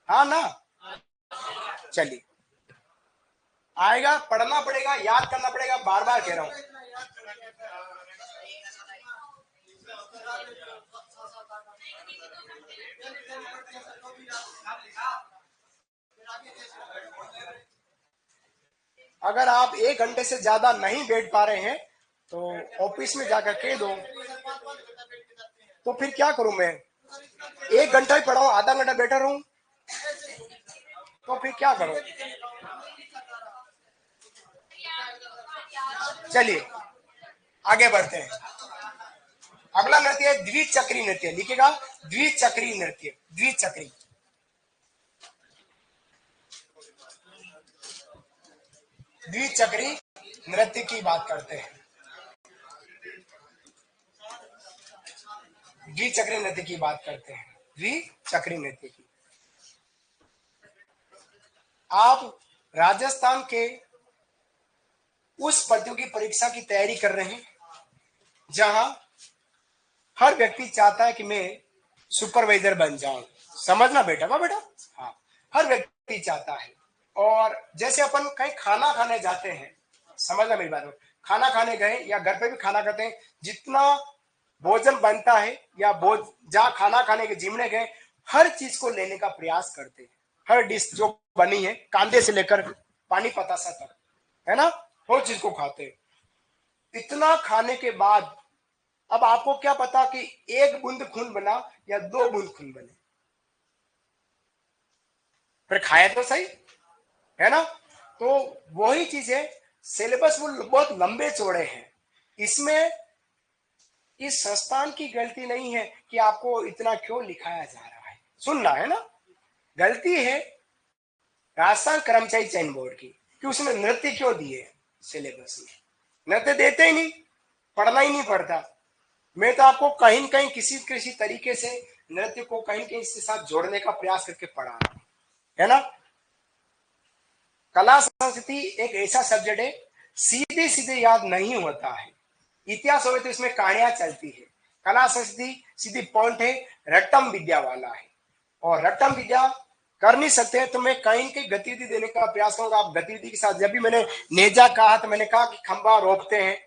हाँ ना? चलिए, आएगा, पढ़ना पड़ेगा, याद करना पड़ेगा, बार बार कह रहा हूं। अगर आप 1 घंटे से ज्यादा नहीं बैठ पा रहे हैं तो ऑफिस में जाकर कह दो, तो फिर क्या करूं मैं? 1 घंटा ही पढ़ाऊं, आधा घंटा बैठा रहूं, तो फिर क्या करूं? चलिए आगे बढ़ते हैं। अगला नृत्य है द्विचक्री नृत्य। लिखेगा द्विचक्री नृत्य, द्विचक्री, द्विचक्री नृत्य की बात करते हैं। द्विचक्री नृत्य की बात करते हैं, द्विचक्री नृत्य की। आप राजस्थान के उस प्रतियोगी परीक्षा की तैयारी कर रहे हैं जहां हर व्यक्ति चाहता है कि मैं सुपरवाइजर बन जाऊं। समझना बेटा, वाह बेटा, हाँ, हर व्यक्ति चाहता है। और जैसे अपन कहीं खाना खाने जाते हैं, समझना मेरी बात, खाना खाने गए या घर पे भी खाना खाते हैं, जितना भोजन बनता है या जहाँ खाना खाने के जिमने गए, हर चीज को लेने का प्रयास करते हैं। हर डिश जो बनी है, कांदे से लेकर पानी पतासा तक, है ना, हर चीज को खाते हैं। इतना खाने के बाद अब आपको क्या पता कि एक बूंद खून बना या दो बूंद खून बने, फिर खाया तो सही, है ना। तो वही चीज है, सिलेबस वो बहुत लंबे चौड़े हैं। इसमें इस संस्थान की गलती नहीं है कि आपको इतना क्यों लिखाया जा रहा है, सुनना है ना, गलती है राजस्थान कर्मचारी चयन बोर्ड की कि उसने नृत्य क्यों दिए सिलेबस में। नृत्य देते ही नहीं, पढ़ना ही नहीं पड़ता। मैं तो आपको कहीं कहीं किसी किसी तरीके से नृत्य को कहीं कहीं इसके साथ जोड़ने का प्रयास करके पढ़ा रहा हूं, है ना। कला संस्कृति एक ऐसा सब्जेक्ट है, सीधे सीधे याद नहीं होता है। इतिहास हो तो इसमें कहानियां चलती है। कला संस्कृति सीधी पॉइंट है, रट्टम विद्या वाला है। और रट्टम विद्या कर नहीं सकते तो मैं कहीं कहीं गतिविधि देने का प्रयास करूंगा। आप गतिविधि के साथ, जब भी मैंने नेजा कहा तो मैंने कहा कि खंबा रोकते हैं,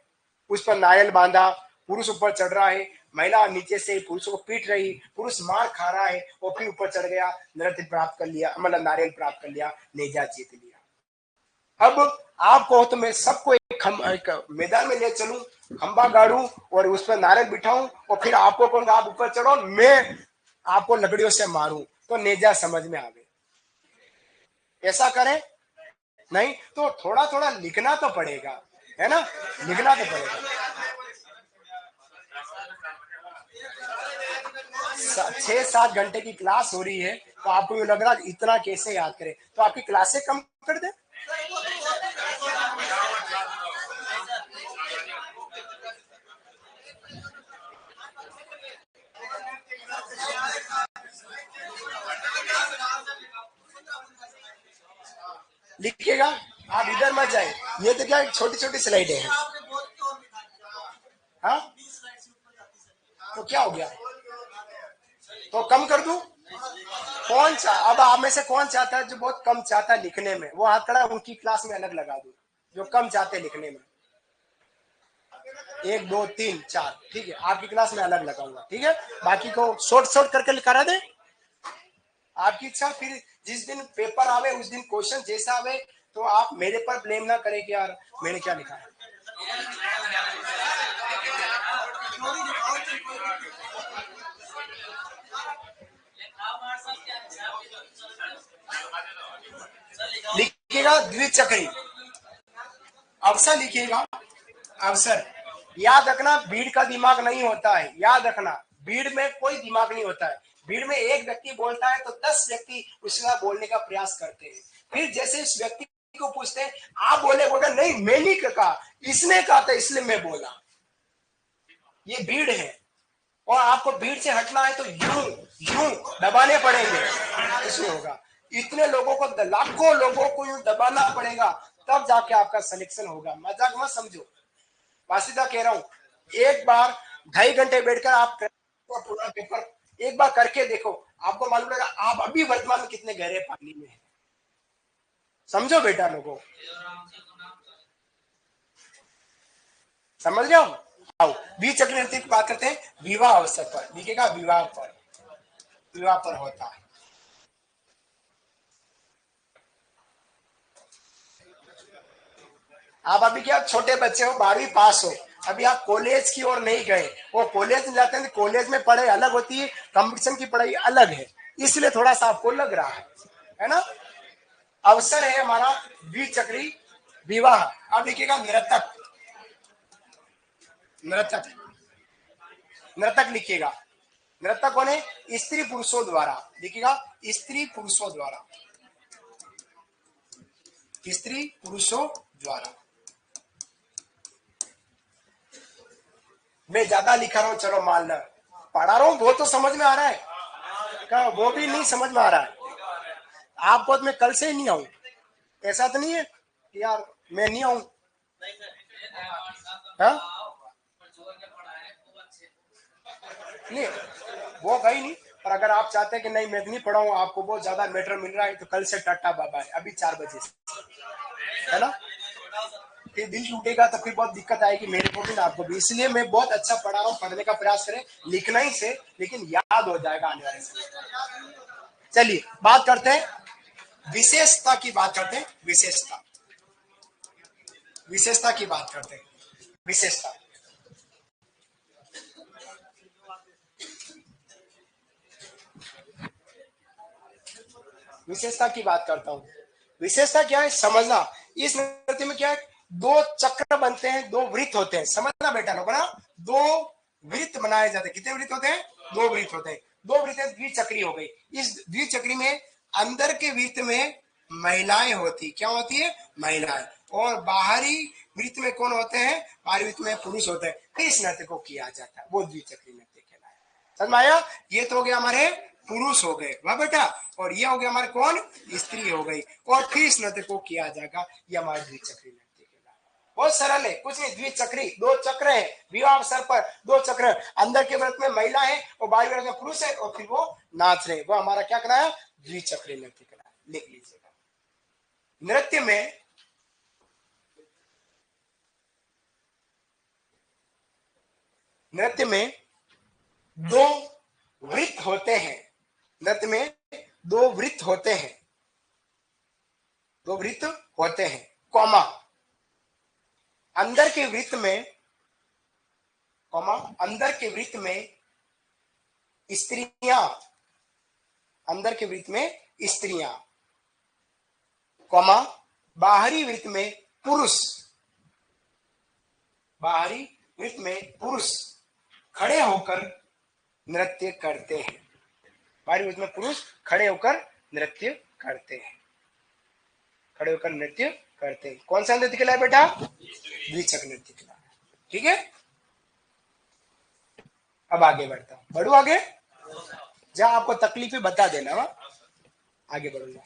उस पर नारियल बांधा, पुरुष ऊपर चढ़ रहा है, महिला नीचे से पुरुषों को पीट रही, पुरुष मार खा रहा है, वो फिर ऊपर चढ़ गया, नृत्य प्राप्त कर लिया, मतलब नारियल प्राप्त कर लिया, नेजा जीत लिया। अब आप कहो तो मैं सबको एक मैदान में ले चलूं, खंबा गाड़ू और उस पर नारियल बिठाऊं और फिर आपको कहूंगा आप ऊपर चढ़ो, मैं आपको लकड़ियों से मारूं, तो नेजा समझ में आ गई। ऐसा करें नहीं तो थोड़ा थोड़ा लिखना तो पड़ेगा, है ना, लिखना तो पड़ेगा। 6-7 घंटे की क्लास हो रही है तो आपको ये लग रहा है इतना कैसे याद करें, तो आपकी क्लासें कम कर दे। लिखिएगा, आप इधर मत जाए, ये तो क्या छोटी छोटी स्लाइड है। हाँ, तो क्या हो गया, तो कम कर दूं। अब आप में से कौन चाहता है जो बहुत कम चाहता है लिखने में, वो हाथ खड़ा, उनकी क्लास में अलग लगा दूं जो कम चाहते हैं लिखने में। 1 2 3 4, ठीक है, आपकी क्लास में अलग लगाऊंगा, ठीक है। बाकी को शॉर्ट शॉर्ट करके करा दे, आपकी इच्छा। फिर जिस दिन पेपर आवे उस दिन क्वेश्चन जैसा आवे तो आप मेरे पर ब्लेम ना करें कि यार मैंने क्या लिखा है। लिखिएगा द्विचक्री, अवसर लिखिएगा, अवसर। याद रखना भीड़ का दिमाग नहीं होता है, याद रखना भीड़ में कोई दिमाग नहीं होता है। भीड़ में एक व्यक्ति बोलता है तो 10 व्यक्ति उसका बोलने का प्रयास करते हैं। फिर जैसे इस व्यक्ति को पूछते हैं आप बोले, बोला नहीं मैंने कहा, इसने कहा था इसलिए मैं बोला। ये भीड़ है और आपको भीड़ से हटना है तो यूं यूं दबाने पड़ेंगे, इसमें होगा। इतने लोगों को, लाखों लोगों को यूं दबाना पड़ेगा तब जाके आपका सिलेक्शन होगा। मजाक मत समझो, वासीदा कह रहा हूं। एक बार 2.5 घंटे बैठकर आप पूरा पेपर एक बार करके देखो, आपको मालूम पड़ेगा आप अभी वर्तमान में कितने गहरे पानी में हैं। समझो बेटा, लोगों समझ रहे हो। आओ बीच चक्र की बात करते हैं, विवाह अवसर पर लिखेगा, विवाह पर, विवाह पर होता है। आप अभी क्या छोटे बच्चे हो, 12वीं पास हो, अभी आप कॉलेज की ओर नहीं गए। वो कॉलेज में जाते हैं, कॉलेज में पढ़ाई अलग होती है, कंपटीशन की पढ़ाई अलग है, इसलिए थोड़ा सा आपको लग रहा है ना। अवसर है हमारा द्विचक्री विवाह। अब लिखिएगा नृतक, नृतक, नृतक लिखिएगा। नृतक कौन है, स्त्री पुरुषों द्वारा, लिखिएगा स्त्री पुरुषों द्वारा, स्त्री पुरुषों द्वारा। मैं ज्यादा लिखा रहा हूं, चलो मान लो पढ़ा रहा हूं, वो तो समझ में आ रहा है, क्या वो भी नहीं समझ में आ रहा है आपको। मैं कल से ही नहीं आऊं, ऐसा तो नहीं है कि यार मैं नहीं आऊं, हाँ नहीं, वो कहीं नहीं। पर अगर आप चाहते हैं कि नहीं मैं नहीं पढ़ाऊँ, आपको बहुत ज्यादा मैटर मिल रहा है, तो कल से टाटा बाबा है, अभी 4 बजे से, है ना। फिर दिल टूटेगा तो फिर बहुत दिक्कत आएगी मेरे को भी ना आपको भी। इसलिए मैं बहुत अच्छा पढ़ा रहा हूँ, पढ़ने का प्रयास करें, लिखना ही से, लेकिन याद हो जाएगा आने वाले समय। चलिए बात करते हैं, विशेषता की बात करते हैं, विशेषता, विशेषता की बात करते हैं, विशेषता। विशेषता की बात करता हूँ। विशेषता क्या है समझना। इस नृत्य में क्या है, 2 चक्र बनते हैं, 2 वृत्त होते हैं, समझना बेटा लोग ना। 2 वृत्त बनाए जाते हैं। कितने वृत्त होते हैं, 2 वृत्त होते हैं। 2 वृत्त द्विचक्री हो गई। इस द्विचक्री में अंदर के वृत्त में महिलाएं होती, क्या होती है, महिलाएं। और बाहरी वृत्त में कौन होते हैं, बाहरी वृत्त में पुरुष होते हैं। फिर इस नृत्य को किया जाता है, वो द्विचक्री नृत्य कहलाया। समझ में आया। ये तो हो गया हमारे पुरुष हो गए, वाह बेटा। और ये हो गया हमारे कौन, स्त्री हो गई। और फिर इस नृत्य को किया जाएगा, ये हमारे द्विचक्री नृत्य कहलाया। बहुत सरल है, कुछ नहीं, द्विचक्री, 2 चक्र है, विवाह अवसर पर 2 चक्र, अंदर के व्रत में महिला है और बाहरी व्रत में पुरुष है, और फिर वो नाच रहे, वो हमारा क्या कराया, द्विचक्री नृत्य कराया। लिख लीजिएगा। नृत्य में नृत्य में 2 वृत्त होते हैं। नृत्य में 2 वृत्त होते हैं, 2 वृत्त होते हैं, कॉमा, अंदर के वृत्त में, कॉमा, अंदर के वृत्त में स्त्रियां, अंदर के वृत्त में स्त्रियां, कॉमा, बाहरी वृत्त में पुरुष, बाहरी वृत्त में पुरुष खड़े होकर नृत्य करते हैं। बाहरी वृत्त में पुरुष खड़े होकर नृत्य करते हैं, खड़े होकर नृत्य करते हैं। कौन सा नृत्य कहलाया बेटा, द्विचक्र नृत्य कहलाया। ठीक है, अब आगे बढ़ता हूं, बढ़ू आगे, जहां आपको तकलीफ है बता देना, आगे बढ़ूंगा।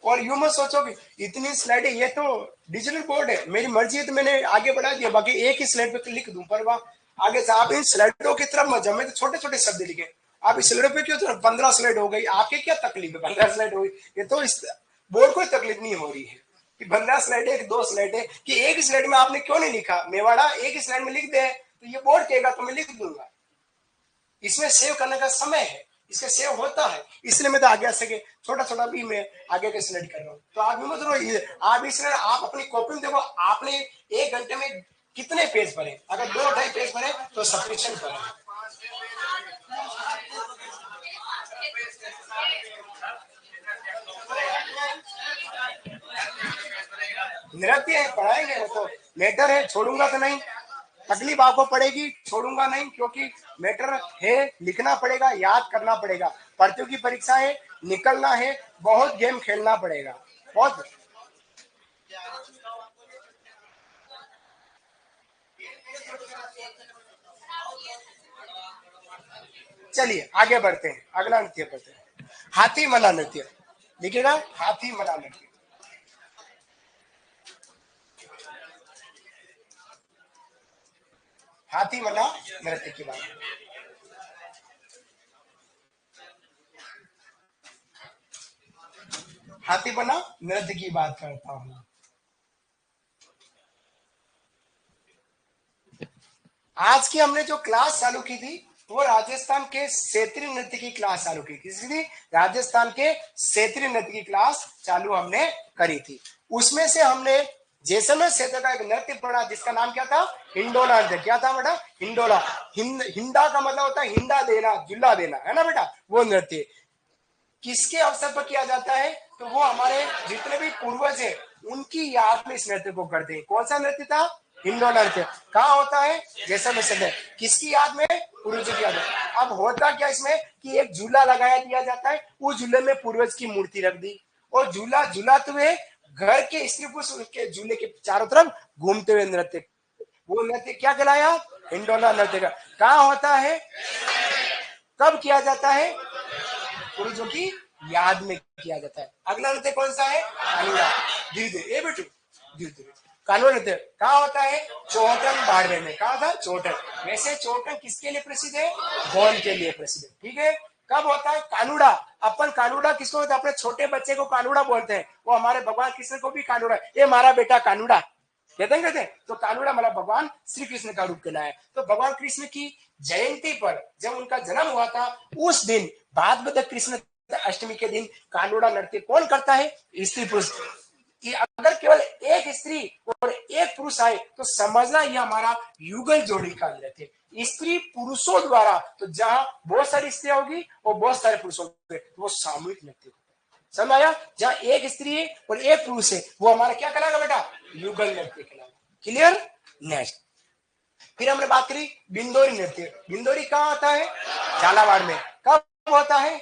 और यूं मत सोचो कि इतनी स्लाइड है, ये तो डिजिटल बोर्ड है, मेरी मर्जी है तो मैंने आगे बढ़ा दिया, बाकी एक ही स्लाइड पे लिख दूं, पर वाह आगे से आप इन स्लाइडों की तरफ मत जाओ। मैं तो छोटे छोटे शब्द लिखे, आप इस स्लाइड पे क्यों, तो 15 स्लाइड हो गई, आपके क्या तकलीफ है, 15 स्लाइड हो गई, ये तो इस बोर्ड को तकलीफ नहीं हो रही है कि 15 स्लाइड है, 2 स्लाइड है, कि एक स्लाइड में आपने क्यों नहीं लिखा, मेवाड़ा एक ही स्लाइड में लिख दे, तो ये बोर्ड कहेगा तो मैं लिख दूंगा। इसमें सेव करने का समय है, इसका सेव होता है, इसलिए मैं तो आगे सके छोटा छोटा भी मैं आगे के स्लाइड कर रहा हूँ। तो आप मत रो, आप इसलिए आप अपनी कॉपी में देखो, आपने 1 घंटे में कितने पेज भरे, अगर 2-2.5 पेज भरे तो सफिशिएंट भरे। नृत्य है, पढ़ाएंगे वो तो मैटर है, छोड़ूंगा तो नहीं, तकलीफ आपको पड़ेगी, छोड़ूंगा नहीं, क्योंकि मैटर है, लिखना पड़ेगा, याद करना पड़ेगा, प्रतियोगी परीक्षा है, निकलना है, बहुत गेम खेलना पड़ेगा, बहुत। चलिए आगे बढ़ते हैं, अगला नृत्य करते हैं, हाथी मना नृत्य। देखिएगा, हाथी मना नृत्य, हाथी मना नृत्य की बात, हाथी मना नृत्य की बात करता हूँ। आज की हमने जो क्लास चालू की थी, वो राजस्थान के क्षेत्रीय नृत्य की क्लास चालू की थी, इसलिए राजस्थान के क्षेत्रीय नृत्य की क्लास चालू हमने करी थी। उसमें से हमने जैसलमेर क्षेत्र का एक नृत्य पढ़ा, जिसका नाम क्या था, हिंडोला नृत्य। क्या था बेटा, हिंडोला। हिंडा का मतलब होता है हिंडा देना, जुल्ला देना, है ना बेटा। वो नृत्य किसके अवसर पर किया जाता है, तो वो हमारे जितने भी पूर्वज है उनकी याद में इस नृत्य को करते हैं। कौन सा नृत्य था, हिंडोला नृत्य। कहाँ होता है, जैसलमेर से। किसकी याद में, पूर्वज की याद में। अब होता क्या इसमें कि एक झूला लगाया दिया जाता है, उस झूले में पूर्वज की मूर्ति रख दी, और झूला झूलाते हुए घर के स्त्री पुरुष उसके झूले के चारों तरफ घूमते हुए नृत्य, वो नृत्य क्या कहलाया, हिंडोला नृत्य का। कहाँ होता है, कब किया जाता है, पूर्वजों की याद में किया जाता है। अगला नृत्य कौन सा है, अनुराग। धीरे धीरे, ए बेटू, धीरे धीरे। कानून नृत्य कहाँ होता है? चोहटन बाड़मेर में। कहा था? चोहटन। वैसे चोहटन किसके लिए प्रसिद्ध है? गौन के लिए प्रसिद्ध है। ठीक है। कब होता है? कानूड़ा। अपन कानूड़ा किसको होता है? अपने छोटे बच्चे को कानूड़ा बोलते हैं। वो हमारे भगवान कृष्ण को भी कानूड़ा, ये हमारा बेटा कानूड़ा कहते हैं। तो कानूड़ा मतलब भगवान श्री कृष्ण का रूप कहलाया। तो भगवान कृष्ण की जयंती पर जब उनका जन्म हुआ था, उस दिन भाद्रपद कृष्ण अष्टमी के दिन कानूड़ा नृत्य कौन करता है? स्त्री पुरुष। कि अगर केवल एक स्त्री और एक पुरुष आए तो समझना यह हमारा युगल जोड़ी का नृत्य, स्त्री पुरुषों द्वारा। तो जहां बहुत सारी स्त्रियां होगी और बहुत सारे पुरुष होंगे, तो वो सामूहिक नृत्य। समझ आया? जहां एक स्त्री है और एक पुरुष है, वो हमारा क्या कहलाएगा बेटा? युगल नृत्य कहलाएगा। क्लियर? नेक्स्ट फिर हमने बात करी बिंदोरी नृत्य। बिंदोरी कहाँ आता है? झालावाड़ में। कब होता है?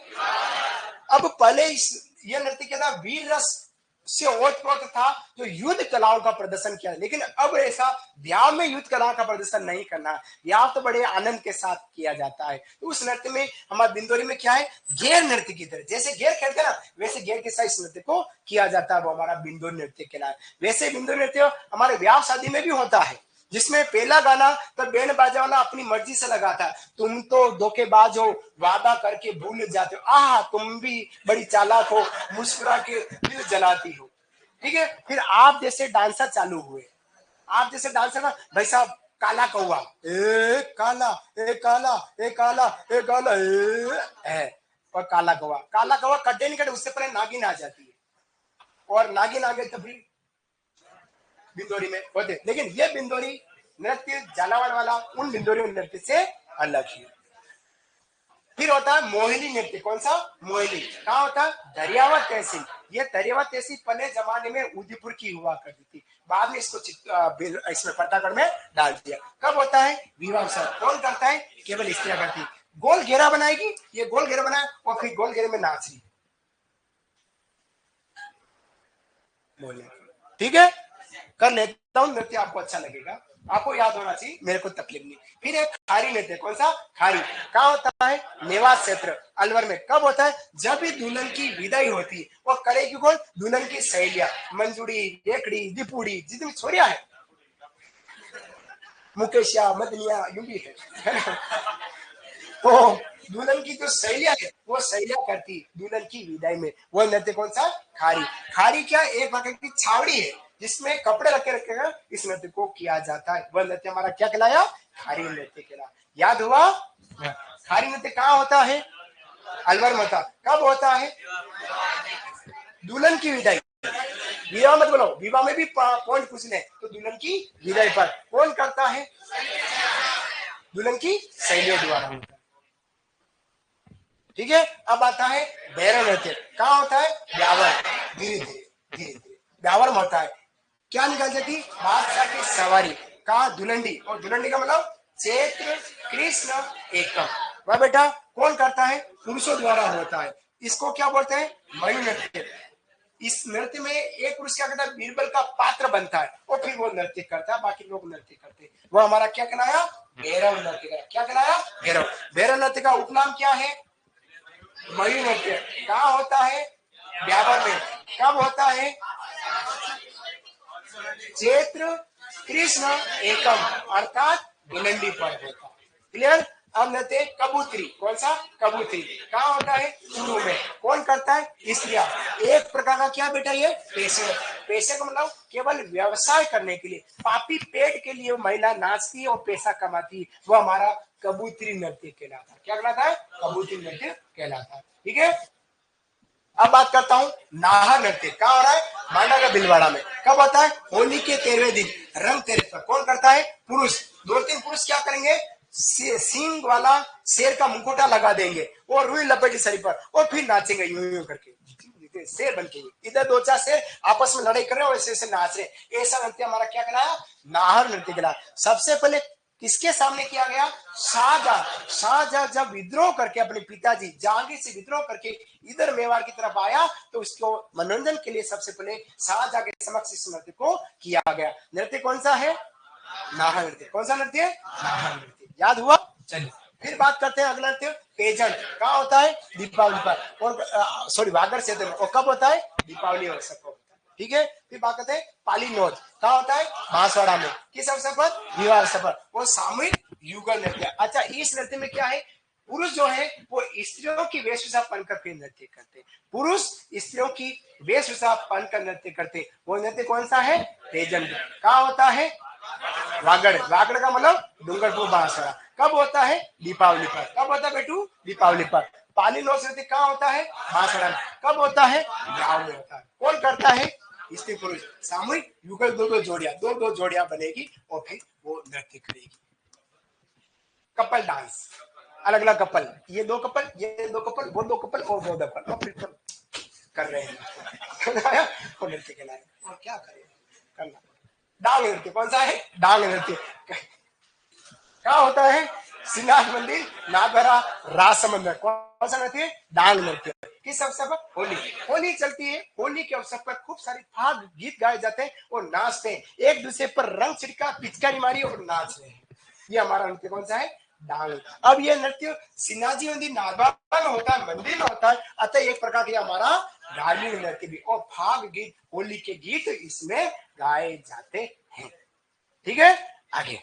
अब पहले यह नृत्य क्या था? वीर रस से ओतप्रोत था, जो युद्ध कलाओं का प्रदर्शन किया। लेकिन अब ऐसा ब्याह में युद्ध कला का प्रदर्शन नहीं करना, ब्याह तो बड़े आनंद के साथ किया जाता है। तो उस नृत्य में हमारे बिंदोरी में क्या है? घेर नृत्य की तरह, जैसे घेर खेलते ना, वैसे घेर के साथ इस नृत्य को किया जाता है। वो हमारा बिंदोरी नृत्य कहलाए। वैसे बिंदोरी नृत्य हमारे ब्याह शादी में भी होता है, जिसमें पहला गाना तो बैंड बाजा वाला अपनी मर्जी से लगाता है। तुम तो धोखेबाज हो, वादा करके भूल जाते हो, आह तुम भी बड़ी चालाक हो, मुस्कुरा के दिल जलाती हो। ठीक है। फिर आप जैसे डांसर चालू हुए, आप जैसे डांसर ना भाई साहब, काला कौआ, ए काला, ए काला, ए काला, ए काला, ए और काला कौआ। काला कौआ कटे नहीं कटे, उससे पहले नागिन आ जाती है, और नागिन आ गए तो फिर बिंदोरी में होते। लेकिन ये बिंदोरी नृत्य झालावाड़ वाला उन बिंदोरी नृत्य से अलग है। फिर होता है मोहिनी नृत्य। कौन सा? मोहिनी। कहाँ होता है? दरियावा तहसील। ये दरियावा तहसील पहले जमाने में उदयपुर की हुआ करती थी, बाद में इसको इसमें प्रतापगढ़ में डाल दिया। कब होता है? विवाह अवसर। कौन करता है? केवल स्त्रियां करती। गोल घेरा बनाएगी, ये गोल घेरा बनाए और फिर गोल घेरे में नाच रही। ठीक है। कर लेता हूं नृत्य, आपको अच्छा लगेगा, आपको याद होना चाहिए, मेरे को तकलीफ नहीं। फिर एक खारी नृत्य। कौन सा? खारी। कहाँ होता है? नेवास क्षेत्र अलवर में। कब होता है? जब भी दुल्हन की विदाई होती है, वो करेगी कौन? दुल्हन की सहेलियां, मंजूड़ी, रेखड़ी, दीपुड़ी, जितनी छोरियां है, मुकेशिया, मदनिया, यूं भी है ना? तो दुल्हन की जो सहेलियां है, वो सहेलियां करती दुल्हन की विदाई में। वो नृत्य कौन सा? खारी। खारी क्या? एक प्रकार की छावड़ी है जिसमें कपड़े रखे रखे इस नृत्य को किया जाता है। वह नृत्य हमारा क्या कहलाया? खारी नृत्य कहला। याद हुआ? खारी नृत्य कहाँ होता है? अलवर में होता। कब होता है? दुल्हन की विदाई। विवाह मत बोलो, विवाह में भी पॉइंट पूछ ले, तो दुल्हन की विदाई पर कौन करता है? दुल्हन की सहेलियों द्वारा होता है। ठीक है। अब आता है भैरव नृत्य। कहाँ होता है? ब्यावर। धीरे धीरे धीरे धीरे ब्यावर में होता है। क्या निकाल जाती? बादशाह की सवारी। कहा? दुलंडी। और दुलंडी का मतलब चैत्र कृष्ण एकम। वह बेटा कौन करता है? पुरुषों द्वारा होता है। इसको क्या बोलते हैं? मयू नृत्य। इस नृत्य में एक पुरुष क्या करता है? बीरबल का पात्र बनता है और फिर वो नृत्य करता है, बाकी लोग नृत्य करते हैं। वो हमारा क्या कहलाया? भैरव नृत्य। क्या कहलाया? भैरव। भैरव नृत्य का उपनाम क्या है? मयू नृत्य। कहाँ होता है? ब्यावर में। कब होता है? चैत्र कृष्ण एकम अर्थात दुलंडी पर होता है। क्लियर? अब नृत्य कबूतरी। कौन सा? कबूतरी। कहाँ होता है? चूरू में। कौन करता है? स्त्रियां। एक प्रकार का क्या बेटा? ये पेशे। पेशे का मतलब केवल व्यवसाय करने के लिए, पापी पेट के लिए महिला नाचती है और पैसा कमाती है, वो हमारा कबूतरी नृत्य कहलाता है। क्या कहलाता है? कबूतरी नृत्य कहलाता है। ठीक है। अब बात करता हूँ नाहर नृत्य। कहाँ हो रहा है? मांडा का बिलवाड़ा में। कब होता है? होली के 13वें दिन रंग तेरे पर। कौन करता है? पुरुष। दो तीन पुरुष क्या करेंगे? सींग वाला शेर का मुकुटा लगा देंगे और रुई लपेटी शरीर पर और फिर नाचेंगे यूं यूं करके, शेर बन के। इधर दो चार शेर आपस में लड़ाई कर रहे हैं और ऐसे ऐसे नाच रहे। ऐसा नृत्य हमारा क्या कहलाया? नाहर नृत्य कहलाया। सबसे पहले किसके सामने किया गया? शाहजहां। शाहजहां जब विद्रोह करके अपने पिताजी जहांगीर से विद्रोह करके इधर मेवाड़ की तरफ आया, तो उसको मनोरंजन के लिए सबसे पहले शाहजहां के समक्ष इस नृत्य को किया गया। नृत्य कौन सा है? नाहर नृत्य। कौन सा नृत्य? नाहर नृत्य। याद हुआ? चलिए फिर बात करते हैं अगला नृत्य पेजन। कहाँ होता है? दीपावली पर। और सॉरी वागर क्षेत्र में। और कब होता है? दीपावली अवसर को होता है। ठीक है। फिर बात करते हैं पाली नोच, कहाँ होता है? बांसवाड़ा में। किस अवसर पर? विवाह अवसर पर। वो सामूहिक युगल नृत्य। अच्छा, इस नृत्य में क्या है? पुरुष जो है वो स्त्रियों की वेशभूषा पहनकर फिर नृत्य करते हैं। पुरुष स्त्रियों की वेशभूषा पहनकर नृत्य करते। वो नृत्य कौन सा है? तेजन। कहाँ होता है? वागड़। वागड़ का मतलब डूंगरपुर बांसवाड़ा। कब होता है? दीपावली पर। कब होता है बेटू? दीपावली पर। पाली लोक नृत्य कहाँ होता है? बांसवाड़ा में। कब होता है? गाँव में होता है। कौन करता है? स्त्री पुरुष सामूहिक युगल, दो दो जोड़ियां, दो दो जोड़ियां बनेगी और फिर वो नृत्य करेगी। कपल डांस, अलग अलग कपल, ये दो कपल, ये दो कपल, वो दो कपल और वो दो कपल, और फिर कर रहे हैं और नृत्य के लायक। और क्या करें, करना। डांग नृत्य कौन सा है? डांग नृत्य क्या होता है? श्रीनाथ मंदिर, नागरा, राजसमंद में। कौन सा नृत्य? डांग नृत्य। किस अवसर पर? होली। होली चलती है, होली के अवसर पर खूब सारे फाग गीत गाए जाते हैं और नाचते हैं, एक दूसरे पर रंग छिड़का, पिचकारी मारी और नाच रहे हैं। ये हमारा नृत्य कौन सा है? डांग। अब ये नृत्य सिन्हाजी मंदिर नागवा में होता है, मंदिर में होता है, अतः एक प्रकार का हमारा धार्मिक नृत्य भी। और फाग गीत, होली के गीत इसमें गाए जाते हैं। ठीक है, आगे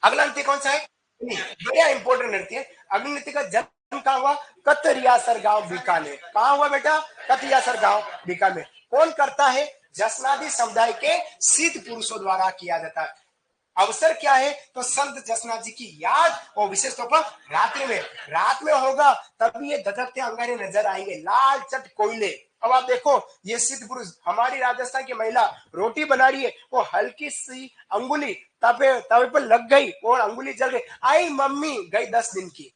अगला नृत्य कौन सा है? बड़ा इंपॉर्टेंट नृत्य है। अगले नृत्य का जन्म कहाँ हुआ? कतरियासर गांव बीकानेर। कहाँ हुआ बेटा? कतरियासर गांव बीकानेर। कौन करता है? जसनादी समुदाय के सिद्ध पुरुषों द्वारा किया जाता है। अवसर क्या है? तो संत जसनाथ जी की याद और विशेष तौर पर रात्रि में, रात में होगा तभी ये धधकते अंगारे नजर आएंगे, लाल चट कोयले। अब आप देखो, ये सिद्ध पुरुष, हमारी राजस्थान की महिला रोटी बना रही है, वो हल्की सी अंगुली तवे तवे पर लग गई और अंगुली जल गई, आई मम्मी, गई 10 दिन की।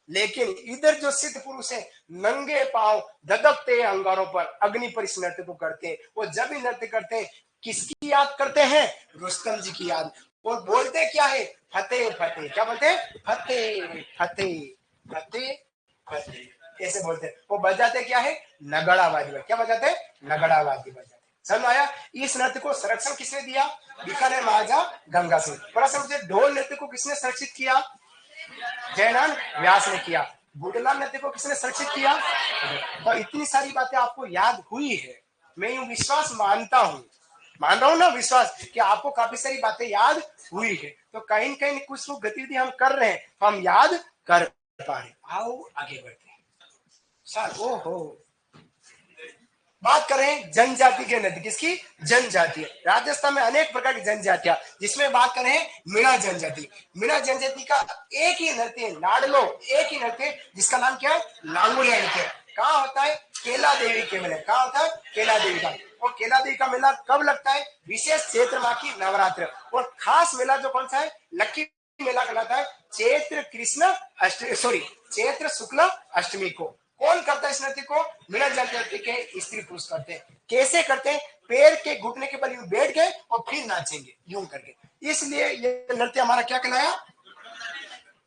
लेकिन इधर जो सिद्ध पुरुष है, नंगे पांव धधकते अंगारों पर अग्नि पर इस नृत्य को करते हैं। वो जब भी नृत्य करते हैं, किसकी याद करते हैं? रुस्तम जी की याद। और बोलते क्या है? फतेह फतेह। क्या बोलते हैं? फतेह फतेह फतेह फतेह, ऐसे बोलते हैं। वो बजाते क्या है? नगड़ा वाद्य। क्या बजाते हैं? नगड़ा वाद्य बजाते। समझ आया? इस नृत्य को संरक्षण किसने दिया? बीकानेर महाराजा गंगा सिंह। प्रश्न मुझे, ढोल नृत्य को किसने संरक्षित किया? जयनान व्यास ने किया। बुडला नृत्य को किसने संरक्षित किया? तो इतनी सारी बातें आपको याद हुई है। मैं यूं विश्वास मानता हूं, मान रहा हूं ना, विश्वास कि आपको काफी सारी बातें याद हुई है। तो कहीं कहीं कुछ गतिविधि हम कर रहे हैं, तो हम याद कर पा रहे। आओ आगे बढ़ते हैं। सर ओहो, बात करें जनजाति के नृत्य। किसकी? जनजाति। राजस्थान में अनेक प्रकार की जनजातियां, जिसमें बात करें मीणा जनजाति। मीणा जनजाति का एक ही नृत्य, लाडलो, एक ही नृत्य, जिसका नाम क्या है? लांगुलिया नृत्य। कहाँ होता है? केला देवी के मेले। कहाँ होता है? केला देवी का। और केला देवी का मेला कब लगता है? विशेष चैत्र माह की नवरात्र। और खास मेला जो कौन सा है? लक्की मेला कहलाता है। चैत्र कृष्ण अष्टमी, सॉरी, चैत्र शुक्ल अष्टमी को। कौन करता है इस नृत्य को? मीणा जनजाति के स्त्री पुरुष करते हैं। कैसे करते हैं? पैर के घुटने के बल यूं बैठ गए और फिर नाचेंगे यूं करके। इसलिए ये नृत्य हमारा क्या कहलाया?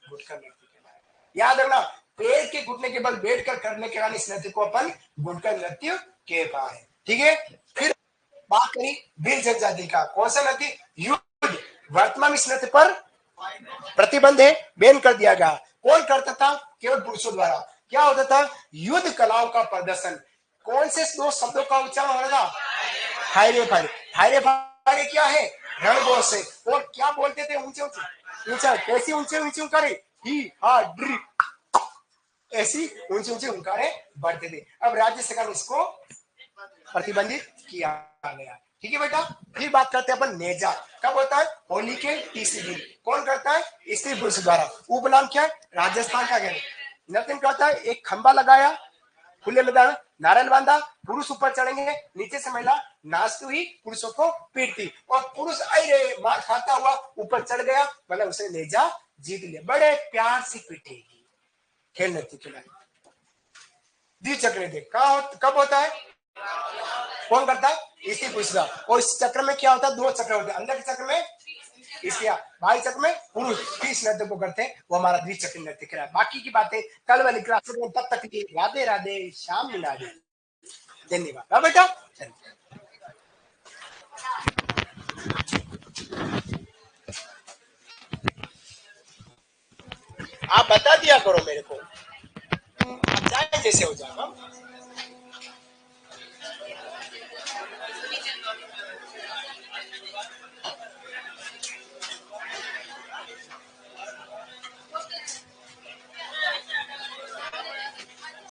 गुटका नृत्य कहलाया। याद रखना, पैर के घुटने के बल बैठकर करने के कारण इस नृत्य को अपन गुटका नृत्य कहता है। ठीक है, फिर बात करी भील जनजाति का। कौन सा नृत्य? युद्ध। वर्तमान में इस नृत्य पर प्रतिबंध है, बैन कर दिया गया। कौन करता था? केवल पुरुषों द्वारा। क्या होता था? युद्ध कलाओं का प्रदर्शन। कौन से दो शब्दों का उच्चारण हो रहा था? फायरे फायरे। फायरे फायरे क्या है? रणघोष से। और क्या बोलते थे? ऊंचे ऊंचे ऊंचा, कैसी ऊंचे ऊंचे उंकारे? ही हा ड्री, ऐसी ऊंचे ऊंचे उंकारे बढ़ते थे। अब राज्य सरकार ने इसको प्रतिबंधित किया गया। ठीक है बेटा। फिर बात करते हैं अपन नेजा। कब होता है? होली के तीसरे दिन। कौन करता है? स्त्री पुरुष द्वारा। उपनाम क्या है? राजस्थान का गहन नृत्य करता है। एक खंबा लगाया, खुले मैदान, नारियल बांधा, पुरुष ऊपर चढ़ेंगे, नीचे से महिला नाचती हुई पुरुषों को पीटती, और पुरुष अरे मार खाता हुआ ऊपर चढ़ गया, मतलब उसे नेजा जीत लिया। बड़े प्यार से पीटेगी। खेल नृत्य खिलाए। द्विचक्र देख कब होता है? कौन करता है? इसी पुरुष। और इस चक्र में क्या होता है? 2 चक्र होते हैं। अंदर के चक्र में स्त्रियां, बाहरी चक्र में पुरुष। इस नृत्य को करते हैं, वो हमारा द्विचक्र नृत्य कहलाता है। बाकी की बातें कल वाली क्लास में। तब तक के राधे राधे, शाम मिला दे। धन्यवाद। बेटा आप बता दिया करो मेरे को, चाहे जैसे हो जाएगा।